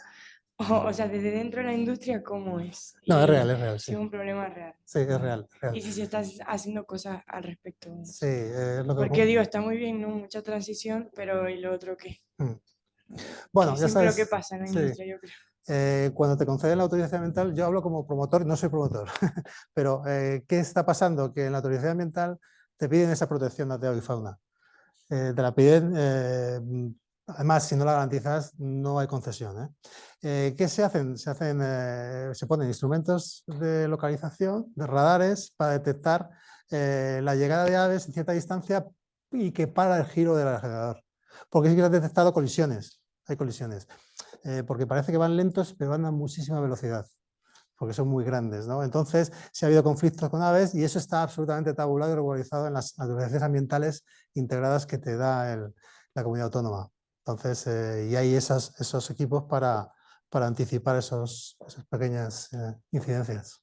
O sea, desde dentro de la industria, ¿cómo es? No, es real, Si sí. es un problema real. Sí, es real. Y si se está haciendo cosas al respecto. Sí, lo que... Porque digo, está muy bien, ¿no? Mucha transición, pero ¿y lo otro qué? Bueno, Que ya siempre sabes, lo que pasa en la sí. industria, yo creo. Cuando te conceden la autorización ambiental, yo hablo como promotor, no soy promotor, pero ¿qué está pasando? Que en la autorización ambiental te piden esa protección de avifauna y fauna. Te la piden, además, si no la garantizas, no hay concesión. ¿Qué se hacen? Se ponen instrumentos de localización, de radares, para detectar la llegada de aves en cierta distancia y que para el giro del aerogenerador. Porque sí que han detectado colisiones, hay colisiones. Porque parece que van lentos, pero van a muchísima velocidad, porque son muy grandes, ¿no? Entonces, sí ha habido conflictos con aves y eso está absolutamente tabulado y regularizado en las autorizaciones ambientales integradas que te da la comunidad autónoma. Entonces, y hay esos equipos para anticipar esas pequeñas incidencias.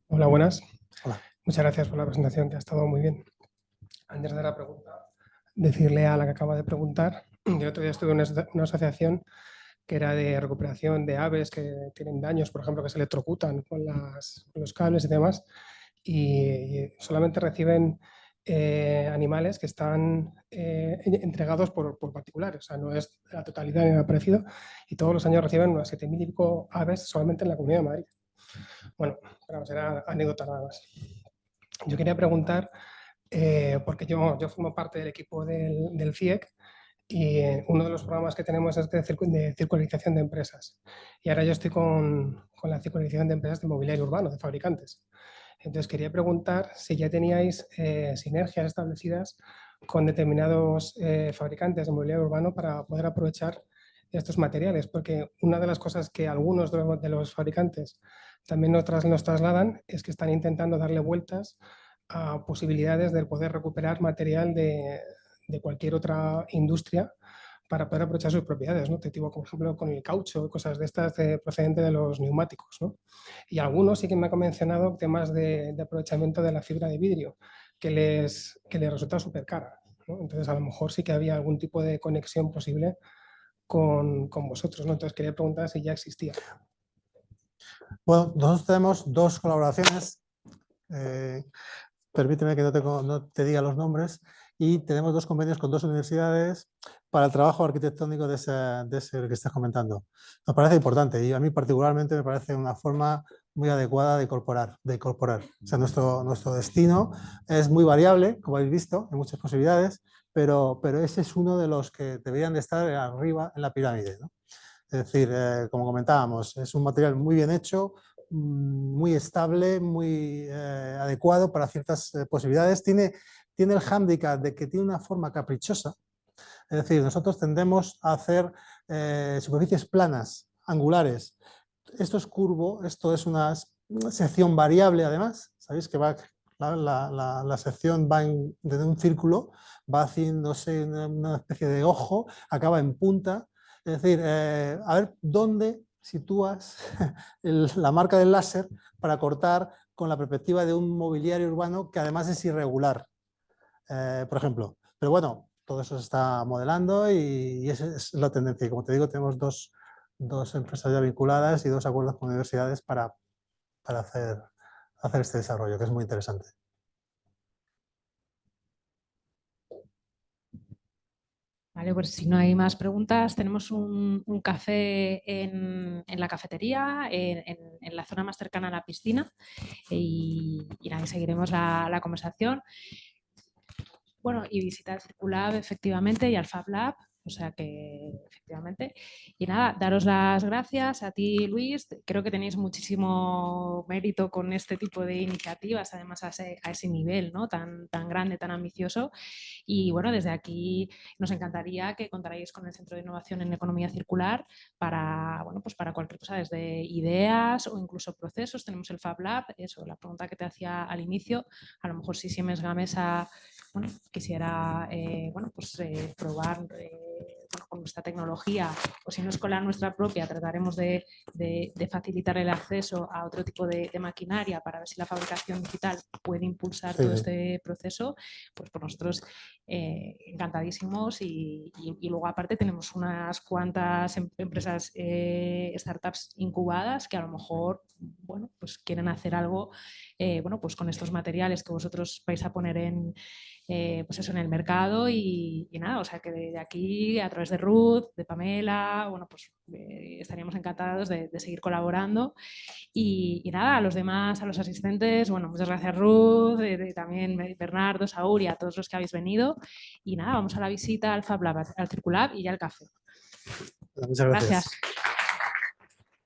Hola, buenas. Hola. Muchas gracias por la presentación, que ha estado muy bien. Antes de la pregunta, decirle a la que acaba de preguntar, el otro día estuve en una asociación que era de recuperación de aves que tienen daños, por ejemplo, que se electrocutan con los cables y demás, y solamente reciben animales que están entregados por particulares, o sea, no es la totalidad ni nada parecido, y todos los años reciben unas 7.000 y pico aves solamente en la Comunidad de Madrid. Bueno, pero será anécdota nada más. Yo quería preguntar, porque yo formo parte del equipo del FIEC y uno de los programas que tenemos es de circularización de empresas. Y ahora yo estoy con la circularización de empresas de mobiliario urbano, de fabricantes. Entonces quería preguntar si ya teníais sinergias establecidas con determinados fabricantes de mobiliario urbano para poder aprovechar estos materiales, porque una de las cosas que algunos de los fabricantes también nos trasladan es que están intentando darle vueltas a posibilidades de poder recuperar material de cualquier otra industria para poder aprovechar sus propiedades, ¿no? Te digo, por ejemplo, con el caucho, cosas de estas procedentes de los neumáticos, ¿no? Y algunos sí que me han mencionado temas de aprovechamiento de la fibra de vidrio, que les resulta súper cara, ¿no? Entonces, a lo mejor sí que había algún tipo de conexión posible con vosotros, ¿no? Entonces, quería preguntar si ya existía. Bueno, nosotros tenemos dos colaboraciones, permíteme que no te diga los nombres, y tenemos 2 convenios con 2 universidades para el trabajo arquitectónico de ese que estás comentando. Nos parece importante y a mí particularmente me parece una forma muy adecuada de incorporar. O sea, nuestro destino es muy variable, como habéis visto, hay muchas posibilidades, pero ese es uno de los que deberían de estar arriba en la pirámide, ¿no? Es decir, como comentábamos, es un material muy bien hecho, muy estable, muy adecuado para ciertas posibilidades. Tiene el hándicap de que tiene una forma caprichosa. Es decir, nosotros tendemos a hacer superficies planas, angulares. Esto es curvo, esto es una sección variable además. Sabéis que la sección va desde un círculo, va haciéndose una especie de ojo, acaba en punta. Es decir, a ver dónde sitúas la marca del láser para cortar con la perspectiva de un mobiliario urbano que además es irregular, por ejemplo. Pero bueno, todo eso se está modelando y esa es la tendencia. Y como te digo, tenemos dos empresas ya vinculadas y 2 acuerdos con universidades para hacer este desarrollo, que es muy interesante. Vale, pues si no hay más preguntas, tenemos un café en la cafetería, en la zona más cercana a la piscina y nada, seguiremos la conversación. Bueno, y visitar Circulab efectivamente y al Fab Lab, o sea que efectivamente. Y nada, daros las gracias a ti, Luis. Creo que tenéis muchísimo mérito con este tipo de iniciativas, además a ese nivel, ¿no? tan grande, tan ambicioso. Y bueno, desde aquí nos encantaría que contarais con el Centro de Innovación en Economía Circular para, bueno, pues para cualquier cosa, desde ideas o incluso procesos. Tenemos el Fab Lab, eso, la pregunta que te hacía al inicio, a lo mejor si Siemens Gamesa quisiera probar con nuestra tecnología o si no es con la nuestra propia, trataremos de facilitar el acceso a otro tipo de maquinaria para ver si la fabricación digital puede impulsar todo este proceso, pues por nosotros encantadísimos y luego aparte tenemos unas cuantas empresas, startups incubadas que a lo mejor pues quieren hacer algo pues con estos materiales que vosotros vais a poner en el mercado y nada, o sea que de aquí a través de Ruth, de Pamela, pues estaríamos encantados de seguir colaborando y nada, a los demás, a los asistentes, muchas gracias Ruth, también Bernardo, Saúl y a todos los que habéis venido y nada, vamos a la visita al Fab Lab, al Circulab y ya al café. Muchas gracias.